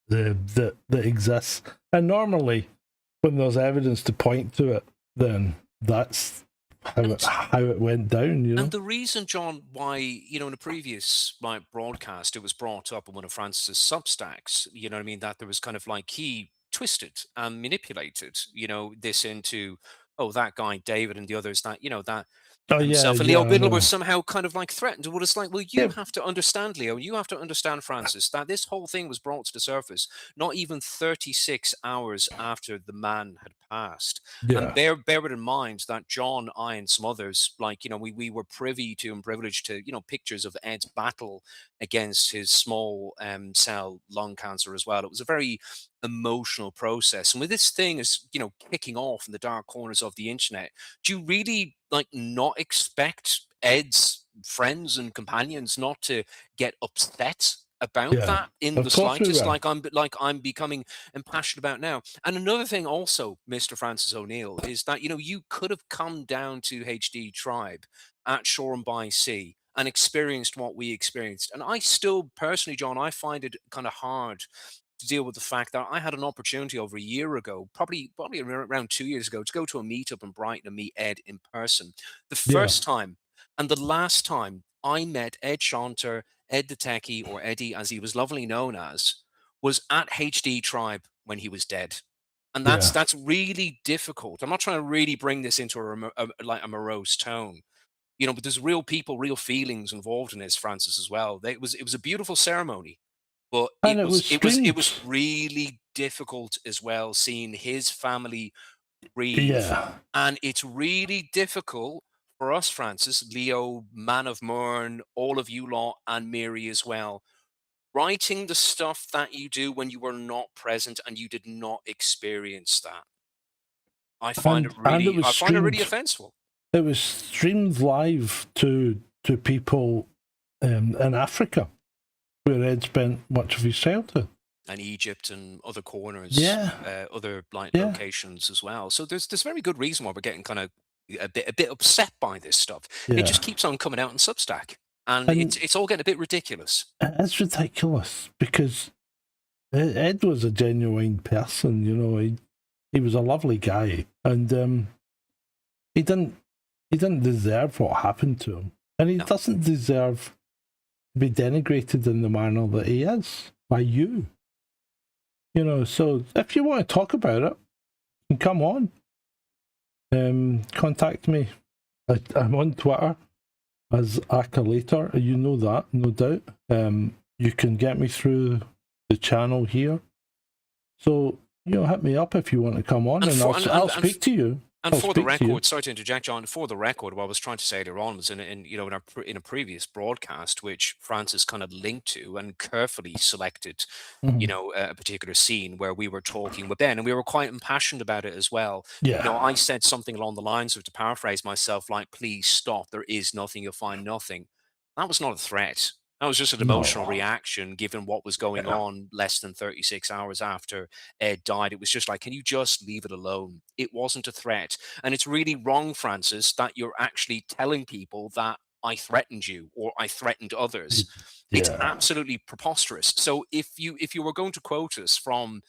that exists, and normally when there's evidence to point to it, then that's how it went down, And the reason, John, why, in a previous broadcast, it was brought up in one of Francis's Substacks, you know what I mean, that there was kind of he twisted and manipulated, this into, that guy, David, and the others that, that himself and Leo Biddle were somehow kind of threatened. Well, it's you have to understand, Leo, you have to understand, Francis, that this whole thing was brought to the surface not even 36 hours after the man had passed. And bear it in mind that John, I, and some others, we were privy to and privileged to, pictures of Ed's battle against his small cell lung cancer as well. It was a very emotional process. And with this thing is, kicking off in the dark corners of the internet, do you really not expect Ed's friends and companions not to get upset about that in the slightest, I'm becoming impassioned about now? And another thing also, Mr. Francis O'Neill, is that you could have come down to HD Tribe at Shoreham by Sea and experienced what we experienced. And I still personally, John, I find it kind of hard to deal with the fact that I had an opportunity over a year ago, probably around 2 years ago, to go to a meetup in Brighton and meet Ed in person. The first time and the last time I met Ed Chanter, Ed the Techie, or Eddie, as he was lovingly known as, was at HD Tribe when he was dead. And that's really difficult. I'm not trying to really bring this into a morose tone, but there's real people, real feelings involved in this, Francis, as well. It was a beautiful ceremony. But it was really difficult as well, seeing his family grieve. And it's really difficult for us, Francis, Leo, Man of Mern, all of you lot, and Mary as well, writing the stuff that you do when you were not present and you did not experience that. I find it really offensive. It was streamed live to people in Africa, where Ed spent much of his childhood. And Egypt and other corners, other locations as well. So there's very good reason why we're getting kind of a bit upset by this stuff. It just keeps on coming out in Substack, and it's all getting a bit ridiculous. It's ridiculous because Ed was a genuine person. He was a lovely guy, and he didn't deserve what happened to him, and he doesn't deserve be denigrated in the manner that he is by you. So if you want to talk about it, you can come on. Contact me. I'm on Twitter as Acolator. You know that, no doubt. You can get me through the channel here. So, hit me up if you want to come on, and I'll speak to you. And for the record, sorry to interject, John, for the record, what I was trying to say earlier on was in a previous broadcast, which Francis kind of linked to and carefully selected, a particular scene where we were talking with Ben, and we were quite impassioned about it as well. I said something along the lines of, to paraphrase myself, please stop, there is nothing, you'll find nothing. That was not a threat. That was just an emotional No. reaction given what was going on less than 36 hours after Ed died. It was just like, can you just leave it alone? It wasn't a threat. And it's really wrong, Francis, that you're actually telling people that I threatened you or I threatened others. It's Yeah, absolutely preposterous. So if you were going to quote us from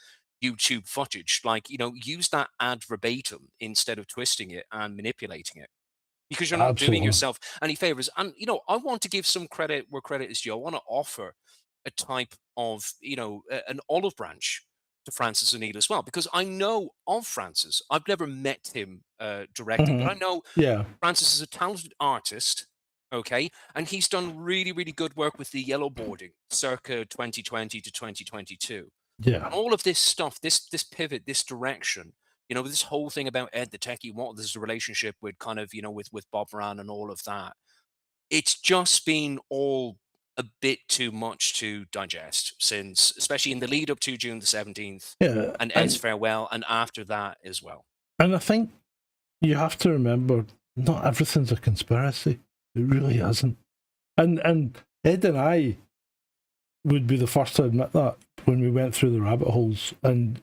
YouTube footage, like, use that ad verbatim instead of twisting it and manipulating it, because you're not doing absolutely. yourself any favors. And I want to give some credit where credit is due. I want to offer a type of, an olive branch to Francis O'Neill as well, because I know of Francis. I've never met him directly, but I know Yeah, Francis is a talented artist. Okay, and he's done really, really good work with the yellow boarding circa 2020 to 2022. yeah. All of this stuff, this pivot, this direction, this whole thing about Ed the Techie, what this relationship with kind of, with Bob Moran and all of that. It's just been all a bit too much to digest since, especially in the lead up to June the 17th Yeah, and Ed's farewell, and after that as well. and I think you have to remember, not everything's a conspiracy. It really isn't. And Ed and I would be the first to admit that when we went through the rabbit holes, and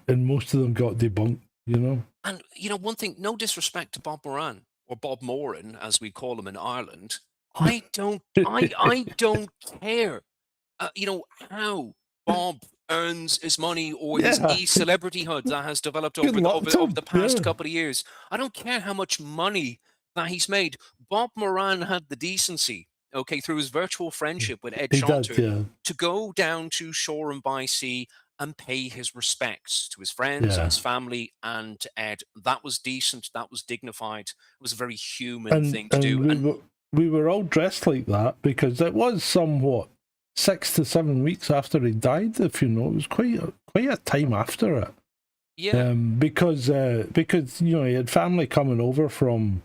most of them got debunked. And one thing, no disrespect to Bob Moran or Bob Moran, as we call him in Ireland. I don't care. How Bob earns his money or his Yeah. celebrityhood that has developed Good over luck to him. the past Yeah. couple of years. I don't care how much money that he's made. Bob Moran had the decency, okay, through his virtual friendship with Ed He did, Shelter, yeah. to go down to Shoreham by Sea and pay his respects to his friends and his family and to Ed. That was decent. That was dignified. It was a very human thing to do. We were all dressed like that because it was somewhat 6 to 7 weeks after he died. If you know, it was quite a time after it. Yeah. Because he had family coming over from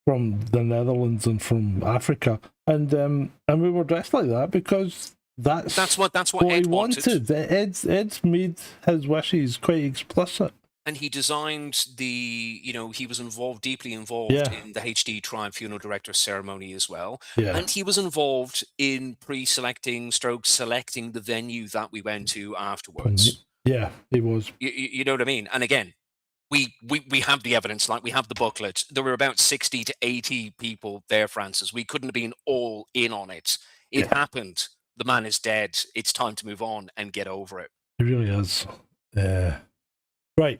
the Netherlands and from Africa, and we were dressed like that because that's what Ed he wanted. Ed's made his wishes quite explicit. And he designed he was deeply involved in the HD Tribe funeral director ceremony as well. Yeah. And he was involved in selecting the venue that we went to afterwards. Yeah, he was. You know what I mean? And again, we have the evidence, like we have the booklet. There were about 60 to 80 people there, Francis. We couldn't have been all in on it. It happened. The man is dead. It's time to move on and get over it. It really is. Right.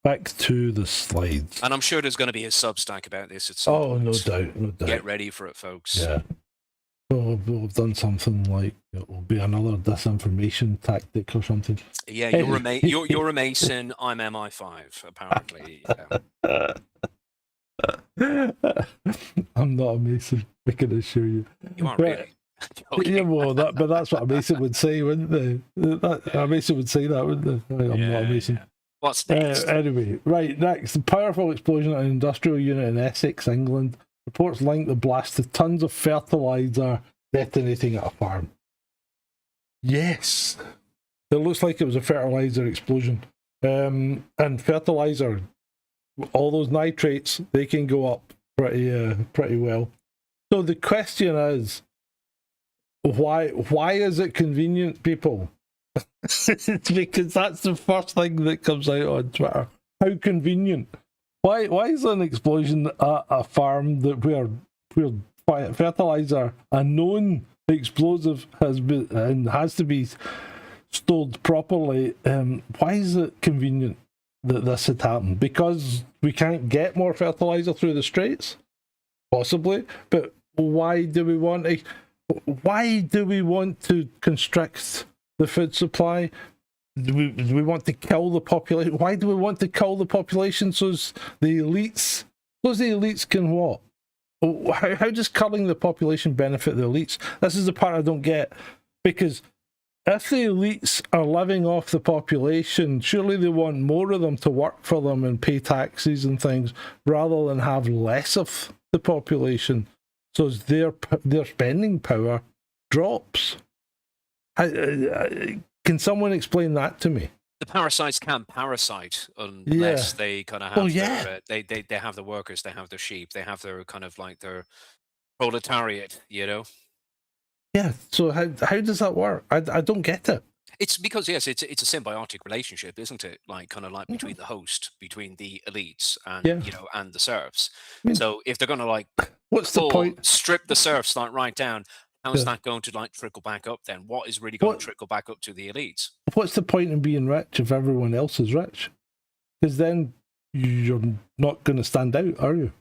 Back to the slides. And I'm sure there's going to be a Substack about this at some point. No doubt. Get ready for it, folks. Yeah. So we've done something like it will be another disinformation tactic or something. Yeah, you're a Mason. I'm MI5, apparently. Yeah. I'm not a Mason. I can assure you. You aren't really. Okay. Yeah, well, but that's what a Mason would say, wouldn't they? A Mason would say that, wouldn't they? I'm not a Mason. Yeah. What's next? Anyway, right, next. The powerful explosion at an industrial unit in Essex, England. Reports link the blast to tons of fertiliser detonating at a farm. Yes. It looks like it was a fertiliser explosion. And fertiliser, all those nitrates, they can go up pretty well. So the question is, why is it convenient, people? It's because that's the first thing that comes out on Twitter. How convenient. Why is there an explosion at a farm where fertilizer, a known explosive, has to be stored properly? Why is it convenient that this had happened? Because we can't get more fertilizer through the Straits? Possibly. But why do we want to constrict the food supply? Do we want to kill the population? Why do we want to kill the population so the elites can what? How does culling the population benefit the elites? This is the part I don't get, because if the elites are living off the population, surely they want more of them to work for them and pay taxes and things, rather than have less of the population, so their spending power drops. Can someone explain that to me? The parasites can't parasite unless they kind of have they have the workers, they have their sheep, they have their kind of like their proletariat, Yeah, so how does that work? I don't get it. It's because, yes, it's a symbiotic relationship, isn't it? Like, kind of like between the host, between the elites, and Yeah. and the serfs. I mean, So if they're going to like what's the point? strip the serfs like right down, how's Yeah. that going to like trickle back up then? What is really going to trickle back up to the elites? What's the point in being rich if everyone else is rich? Because then you're not going to stand out, are you?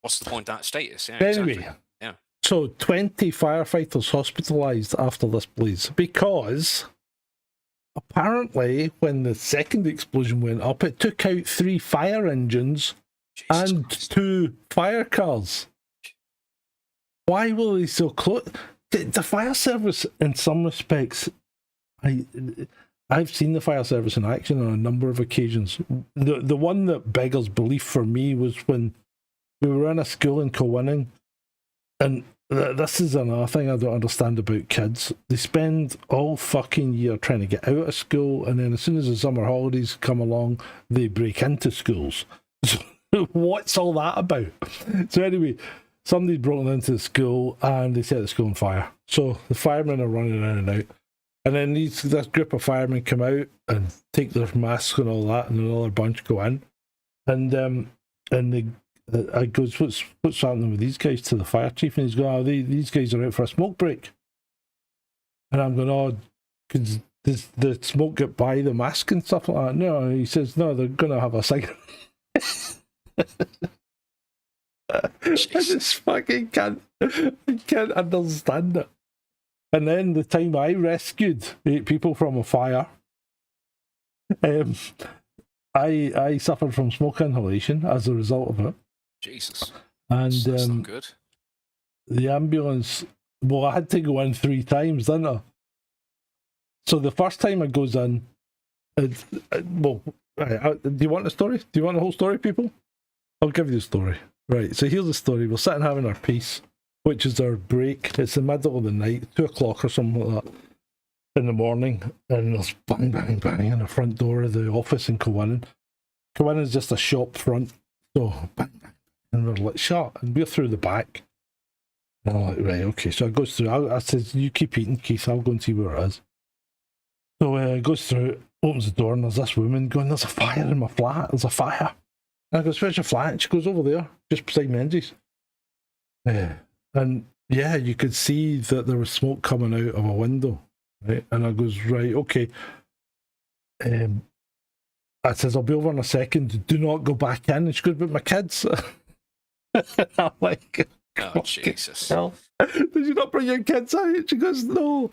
What's the point of that status? Yeah, Anyway, exactly. Yeah. So 20 firefighters hospitalised after this blaze because apparently when the second explosion went up, it took out 3 fire engines Jesus and Christ. 2 fire cars. Why were they so close? The fire service, in some respects, I've seen the fire service in action on a number of occasions. The one that beggars belief for me was when we were in a school in Cowanning, and this is another thing I don't understand about kids. They spend all fucking year trying to get out of school, and then as soon as the summer holidays come along, they break into schools. So what's all that about? So anyway, somebody's broken into the school and they set the school on fire. So the firemen are running in and out. And then this group of firemen come out and take their masks and all that, and another bunch go in. And I goes, what's happening with these guys, to the fire chief? And he's going, these guys are out for a smoke break. And I'm going, because the smoke get by the mask and stuff like that? No, he says, no, they're going to have a cigarette. I just fucking can't understand it. And then the time I rescued 8 people from a fire, I suffered from smoke inhalation as a result of it. Jesus. And That's not good. the ambulance, well, I had to go in 3 times, didn't I? So the first time I goes in, do you want the story? Do you want the whole story, people? I'll give you the story. Right, so here's the story. We're sitting having our peace, which is our break. It's the middle of the night, 2 o'clock or something like that, in the morning, and there's bang, bang, bang on the front door of the office in Cowanning. Cowanning is just a shop front, so bang, bang, and we're like, shut, and we're through the back. And I'm like, right, okay. So I goes through, I says, you keep eating, Keith, I'll go and see where it is. So it goes through, opens the door, and there's this woman going, there's a fire in my flat, there's a fire. And I goes, where's your flat? And she goes, over there, just beside Menzies. And yeah, you could see that there was smoke coming out of a window. Right? And I goes, right, okay. I says, I'll be over in a second. Do not go back in. And she goes, but my kids. I'm like, Oh, Jesus. hell. Did you not bring your kids out? She goes, no.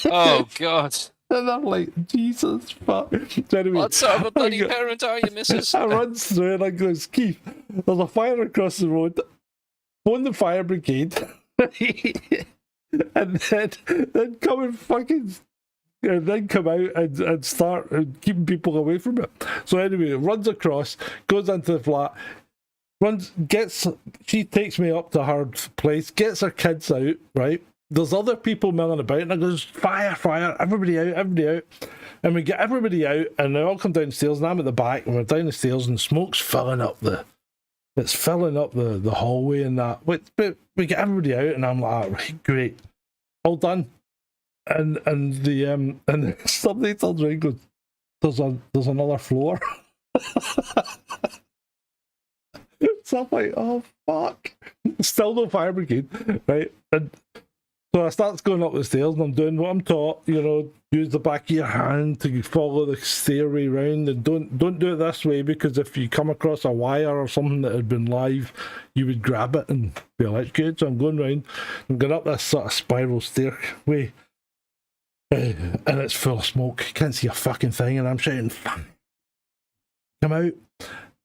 Oh, God. And I'm like, Jesus fuck. So anyway, What sort of a bloody parent are you, missus? I runs through and I goes, Keith, there's a fire across the road. Phone the fire brigade. And then come and fucking, and then come out and start keeping people away from it. So anyway, runs across, goes into the flat, she takes me up to her place, gets her kids out, right? There's other people milling about, and I goes, fire, everybody out. And we get everybody out, and they all come downstairs, and I'm at the back, and we're down the stairs, and smoke's filling up the hallway and that. But we get everybody out, and I'm like, right, great, all done. And somebody turns around and goes, there's another floor. So I'm like, oh fuck. Still no fire brigade, right? And so I start going up the stairs and I'm doing what I'm taught, use the back of your hand to follow the stairway round, and don't do it this way, because if you come across a wire or something that had been live, you would grab it and be electrocuted. So I'm going round and going up this sort of spiral stairway, and it's full of smoke. You can't see a fucking thing, and I'm shouting, fuck. Come out.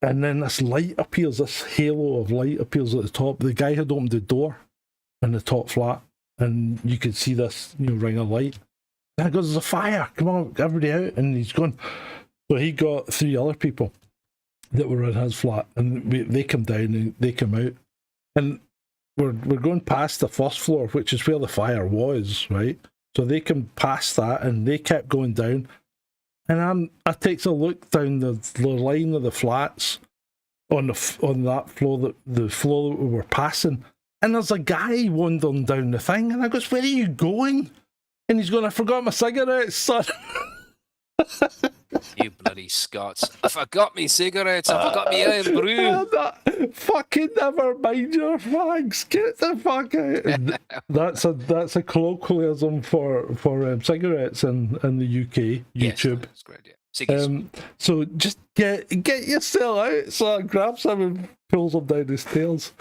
And then this light appears, this halo of light appears at the top. The guy had opened the door in the top flat, and you could see this ring of light. And I goes, there's a fire, come on, everybody out. And he's gone. So he got 3 other people that were in his flat, and they come down and they come out. And we're going past the first floor, which is where the fire was, right? So they come past that, and they kept going down. And I takes a look down the line of the flats on that floor, the floor that we were passing, and there's a guy wandering down the thing, and I goes, "Where are you going?" And he's going, "I forgot my cigarettes, son." You bloody Scots. I forgot me cigarettes. I forgot me own brew. Fucking never mind your fags. Get the fuck out. That's a colloquialism for cigarettes in the UK, YouTube. Yes, that's great, yeah. So just get yourself out. So I grabs him and pulls him down the stairs.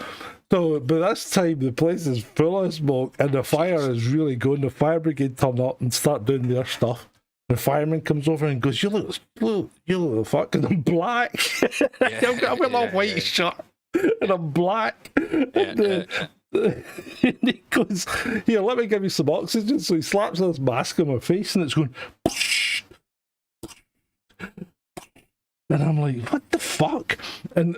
So by this time the place is full of smoke and the fire is really going. The fire brigade turn up and start doing their stuff. The fireman comes over and goes, "You look fucking black." I've got my white shirt and I'm black. And he goes, "Here, let me give you some oxygen." So he slaps this mask on my face and it's going, and I'm like, "What the fuck?" And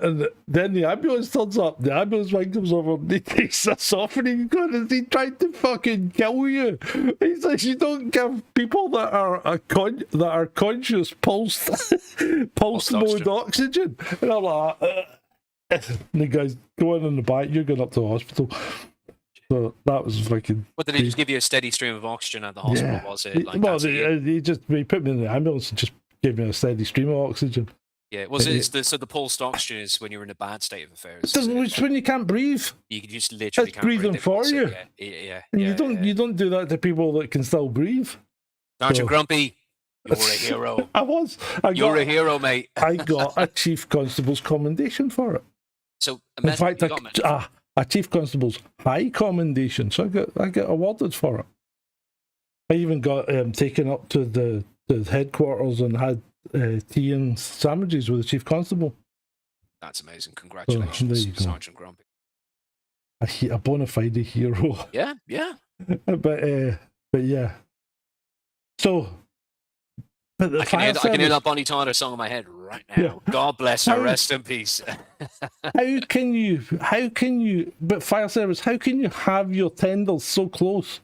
then the ambulance turns up. The ambulance man comes over and he takes this off and he's going, "Is he trying to fucking kill you?" He says, "You don't give people that are conscious pulsed mode oxygen." And I'm like, and the guy's going in the back. "You're going up to the hospital." So that was fucking. What did he just give you a steady stream of oxygen at the hospital? Yeah. Was it? Like, well, he put me in the ambulance and just gave me a steady stream of oxygen. Yeah, so the pulsed oxygen is when you're in a bad state of affairs. It's when you can't breathe. You can just literally can't breathing breathe for you. Yeah. You don't do that to people that can still breathe. Sgt Grumpy, you're a hero. You're a hero, mate. I got a chief constable's commendation for it. So in fact, a chief constable's high commendation. So I got awarded for it. I even got taken up to the headquarters and had tea and sandwiches with the chief constable. That's amazing. Congratulations, Sgt Grumpy. A bona fide hero. Yeah. but yeah. So, but the I can hear that Bonnie Tyler song in my head right now. Yeah. God bless her. Rest in peace. How can you? But fire service. How can you have your tenders so close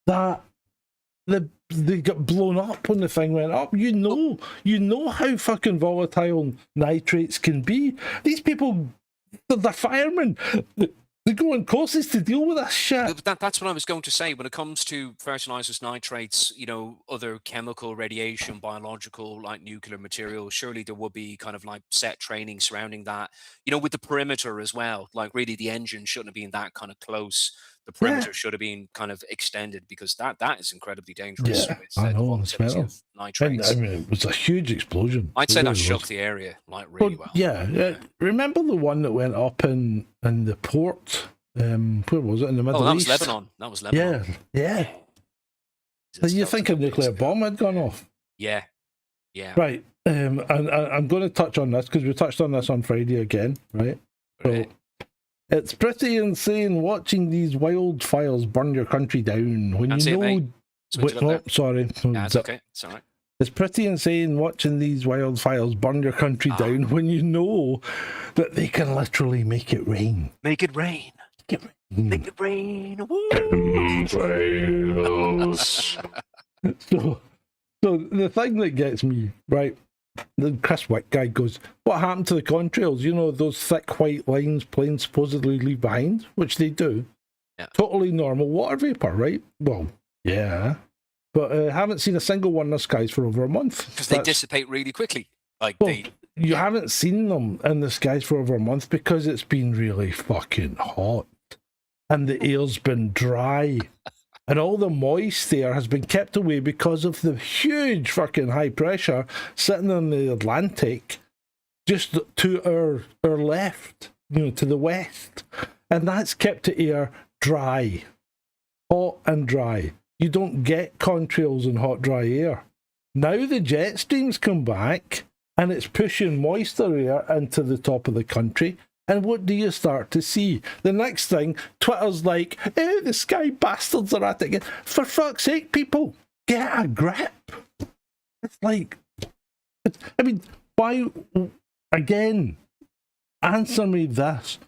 that they got blown up when the thing went up? You know how fucking volatile nitrates can be. These people, they're firemen. They're going courses to deal with that shit. That's what I was going to say. When it comes to fertilizers, nitrates, other chemical radiation, biological, like nuclear materials, surely there would be kind of like set training surrounding that. With the perimeter as well. Like really, the engine shouldn't have been that kind of close. The perimeter should have been kind of extended because that is incredibly dangerous. Yeah, I know. Nitrates. And, it was a huge explosion. I'd say that shook the area like really well. Yeah. Remember the one that went up in the port? Where was it? In the Middle East? That was Lebanon. Yeah. So you think a nuclear bomb had gone off? Yeah. Right. And I'm going to touch on this because we touched on this on Friday again, right? So, it's pretty insane watching these wildfires burn your country down when sorry. That's okay. It's all right. It's pretty insane watching these wildfires burn your country down when you know that they can literally make it rain. Make it rain. Make it rain. So the thing that gets me, right, the Chris Wick guy goes, "What happened to the contrails? Those thick white lines planes supposedly leave behind," which they do. Yeah. Totally normal water vapor, right? Well, yeah. But I haven't seen a single one in the skies for over a month. Because they dissipate really quickly. You haven't seen them in the skies for over a month because it's been really fucking hot. And the air's been dry. And all the moist air has been kept away because of the huge fucking high pressure sitting in the Atlantic just to our left, to the west. And that's kept the air dry. Hot and dry. You don't get contrails in hot, dry air. Now the jet streams come back and it's pushing moister air into the top of the country. And what do you start to see? The next thing, Twitter's like, the sky bastards are at it again. For fuck's sake, people, get a grip. It's like, why, again, answer me this.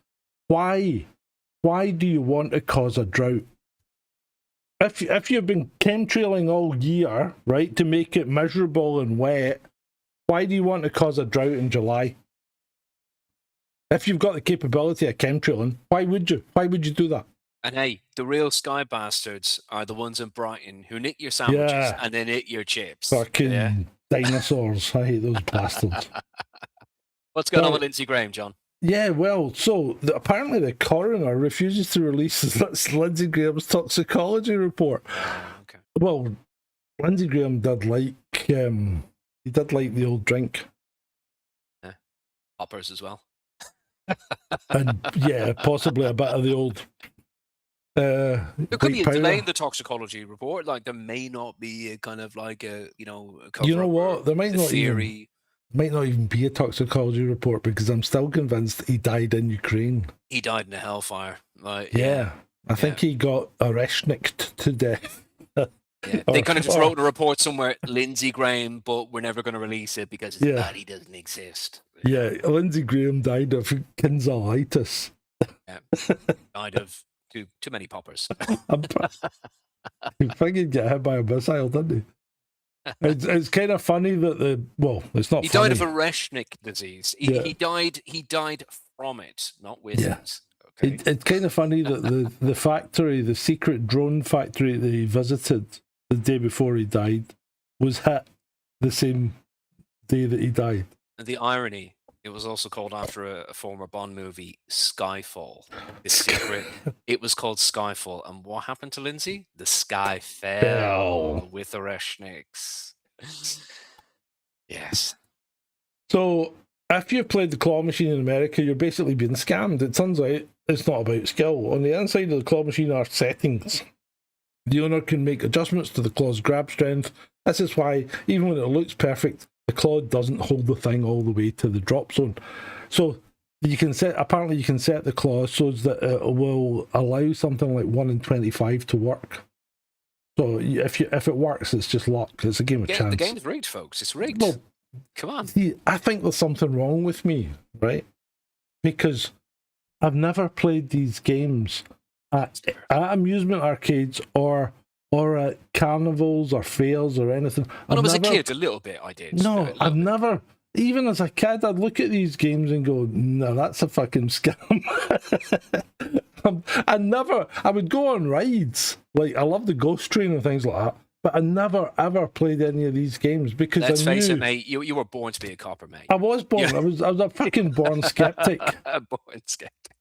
Why do you want to cause a drought? If you've been chemtrailing all year, right, to make it miserable and wet, why do you want to cause a drought in July? If you've got the capability of chemtrailing, why would you? Why would you do that? And hey, the real sky bastards are the ones in Brighton who nick your sandwiches and then eat your chips. Fucking dinosaurs. I hate those bastards. What's going on with Lindsey Graham, John? Yeah, well, so apparently the coroner refuses to release Lindsey Graham's toxicology report. Okay. Well, Lindsey Graham did like he did like the old drink. Yeah. Poppers as well. And yeah, possibly a bit of the old. There could be a delay in the toxicology report. Like there may not be a kind of like a cover you know what? There might not theory. Might not even be a toxicology report because I'm still convinced he died in Ukraine. He died in a hellfire. Like, yeah. I think he got Oreshniked to death. Yeah, they kind of just wrote a report somewhere, Lindsey Graham, but we're never going to release it because his body doesn't exist. Yeah, Lindsey Graham died of tonsillitis. Yeah, died of too many poppers. He fucking get hit by a missile, didn't he? It's kind of funny that it's not. He died of Oreshnik disease. He died from it, not with it. Okay. It's kind of funny that the factory, the secret drone factory that he visited the day before he died, was hit the same day that he died. And the irony, it was also called after a former Bond movie, Skyfall. The secret, it was called Skyfall. And what happened to Lindsay? The sky fell with the Oreshniks. Yes. So, if you've played the claw machine in America, you're basically being scammed. It turns out it's not about skill. On the inside of the claw machine are settings. The owner can make adjustments to the claw's grab strength. This is why, even when it looks perfect, the claw doesn't hold the thing all the way to the drop zone. So you can set the claw so that it will allow something like 1 in 25 to work. So if it works, it's just luck. It's a game of chance. The game's rigged, folks. It's rigged. Well, come on. See, I think there's something wrong with me, right? Because I've never played these games at amusement arcades or at carnivals or fairs or anything. When I was a kid, a little bit I did. No, I've never. Even as a kid, I'd look at these games and go, "No, that's a fucking scam." I would go on rides. Like I love the Ghost Train and things like that. But I never ever played any of these games because let's face it, mate. You were born to be a copper, mate. I was born. Yeah. I was a fucking born skeptic. Born skeptic.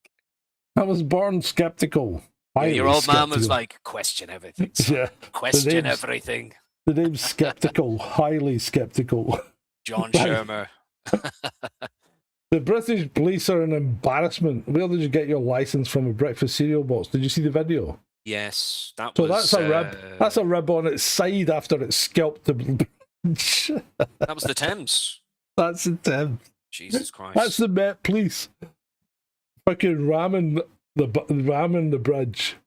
I was born skeptical. Your old man was like, question everything. Yeah. Question everything. The name's skeptical. Highly skeptical. John Shermer. The British police are an embarrassment. Where did you get your license from a breakfast cereal box? Did you see the video? Yes, that's a rib. That's a rib on its side after it's scalped the bridge. That was the Thames. That's the Thames. Jesus Christ. That's the Met Police. Fucking ramming the bridge.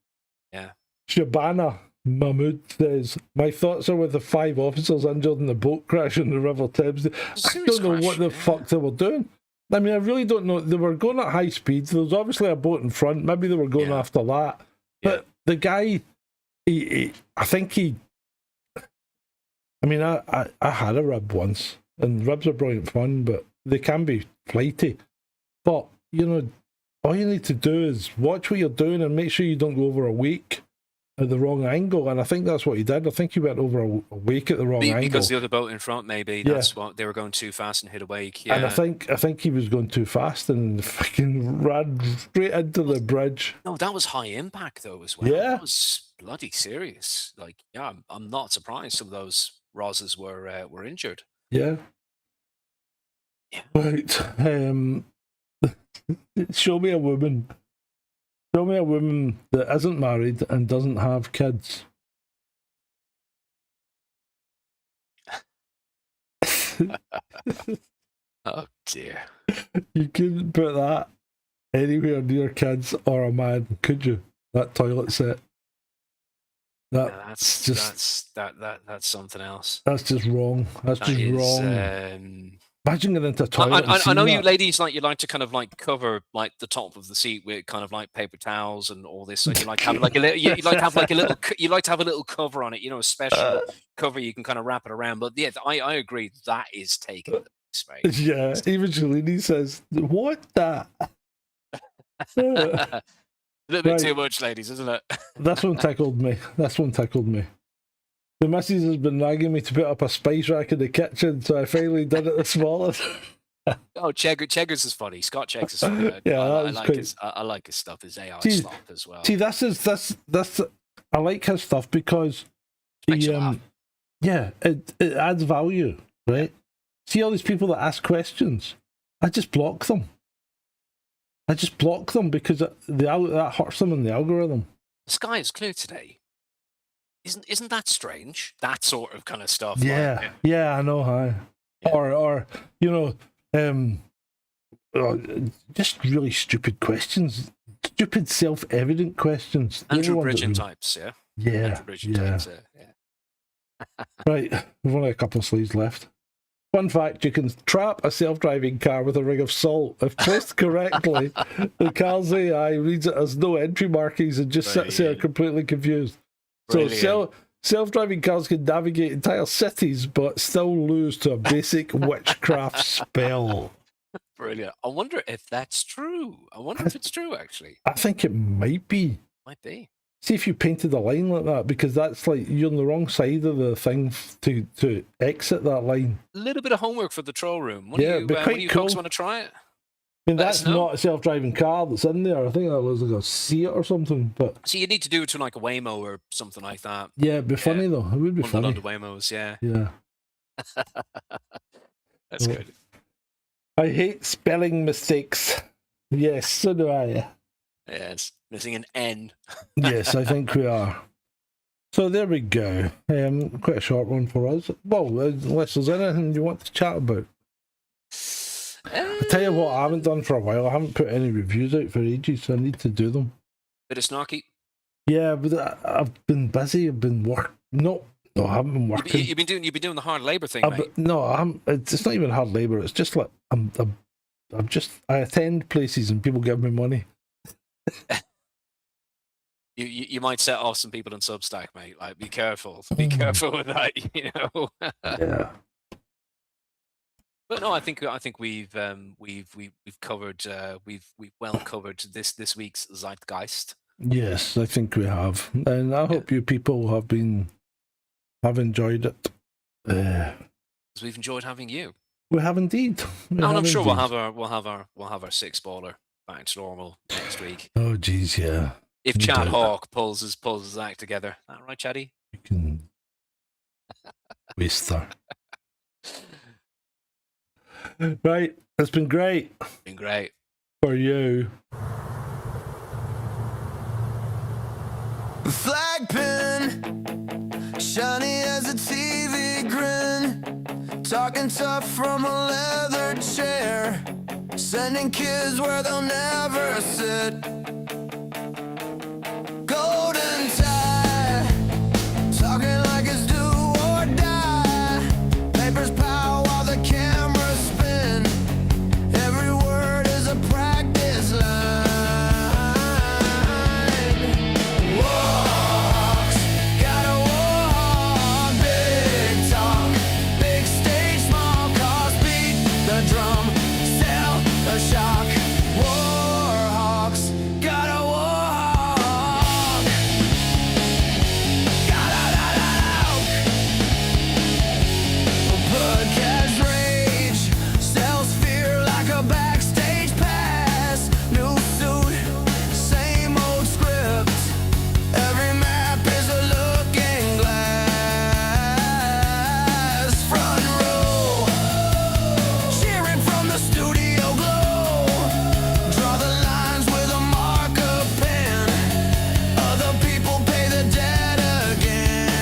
Yeah. Shabana Mahmood says, "My thoughts are with the 5 officers injured in the boat crash in the River Thames." I don't know what the fuck they were doing. I mean, I really don't know. They were going at high speed. There was obviously a boat in front. Maybe they were going after that. But the guy, I mean, I had a rib once, and ribs are brilliant fun, but they can be flighty. But, all you need to do is watch what you're doing and make sure you don't go over a wake at the wrong angle. And I think that's what he did. I think he went over a wake at the wrong angle. Because the other boat in front, maybe. That's what they were going too fast and hit a wake. Yeah. And I think he was going too fast and fucking ran straight into the bridge. No, that was high impact though as well. Yeah. That was bloody serious. Like, yeah, I'm not surprised some of those Rosses were injured. Yeah. Right. Show me a woman that isn't married and doesn't have kids. Oh dear. You couldn't put that anywhere near kids or a man, could you? That toilet set. That's something else. That's just wrong. That's just wrong. Imagine getting into a toilet. I know you ladies you like to kind of like cover like the top of the seat with kind of like paper towels and all this. So you like have like a little, you like to have like a little, you like to have a little cover on it. A special cover you can kind of wrap it around. But yeah, I agree that is taking the space. Yeah, even Shalini says, "What that?" A little bit Right. too much, ladies, isn't it? This one tickled me. The missus has been nagging me to put up a spice rack in the kitchen, so I finally did it this morning. Oh, Cheggers is funny. Scott Cheggers is funny. Yeah, I like his stuff. His AI See- slop as well. See, this I like his stuff because Makes you laugh. it adds value, right? See all these people that ask questions, I just block them. Because that hurts them in the algorithm. The sky is clear today. Isn't that strange? That sort of kind of stuff. Yeah, like, I know. Hi. Yeah. Or you know, just really stupid questions, stupid self-evident questions. They're the Andrew ones that Bridgen really- types, yeah. Yeah, Andrew Bridgen types, yeah. Right, we've only a couple of sleeves left. Fun fact, you can trap a self-driving car with a ring of salt. If placed correctly, the car's AI reads it as no entry markings and just sits there Brilliant. completely confused. Brilliant. So self-driving cars can navigate entire cities but still lose to a basic witchcraft spell. Brilliant. I wonder if that's true. I wonder if it's true, actually. I think it might be. Might be. See if you painted a line like that, because that's like you're on the wrong side of the thing to exit that line. A little bit of homework for the troll room. One Yeah, of it'd be one quite of you cool. folks want to try it? I mean, Let us that's know. not a self-driving car that's in there. I think that was like a Seat or something. But So you need to do it to like a Waymo or something like that. yeah, it'd be funny though. It would be One of the funny. London Waymos, yeah. Yeah. That's Well, good. I hate spelling mistakes. Yes, so do I. Yes. Missing an N. Yes, I think we are. So there we go. Quite a short one for us. Well, unless there's anything you want to chat about. I tell you what, I haven't done for a while. I haven't put any reviews out for ages, so I need to do them. Bit of snarky. Yeah, but I've been busy. I've been No, I haven't been working. You've been doing the hard labor thing, mate. No, I haven't. It's not even hard labor. It's just like I attend places and people give me money. You might set off some people on Substack, mate. Like, be careful. Be careful with that. You know. Yeah. But no, I think we've covered we've well covered this week's Zeitgeist. Yes, I think we have, and I hope you people have enjoyed it. 'Cause we've enjoyed having you. We have indeed. And I'm sure we'll have our six baller back to normal next week. Oh, geez, yeah. If No Chad doubt. Hawk pulls his act together. All right, Chaddy? You can waste her. Right, it's been great Been great. for you. Flag pin, shiny as a TV grin, talking tough from a leather chair, sending kids where they'll never sit. Golden tie, talking like it's do or die. Papers power while the cameras spin. Every word is a practice line. Walks, gotta walk. Big talk, big stage, small cars, beat the drum, sell the shock. Warhawks, gotta walk. Podcast rage, sells fear like a backstage pass. New suit, same old script. Every map is a looking glass. Front row, cheering from the studio glow. Draw the lines with a marker pen. Other people pay the debt again.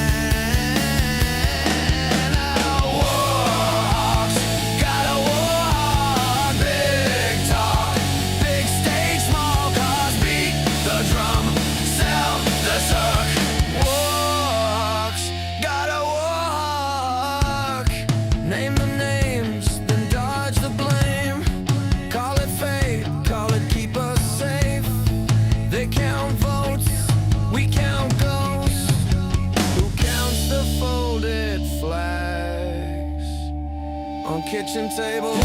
Warhawks, gotta walk. Big talk, big stage, small cars, beat the drum, sell the suck. Warhawks, gotta walk. Name the names, then dodge the blame. Call it fate, call it keep us safe. They count votes, we count ghosts. Who counts the folded flags on kitchen table?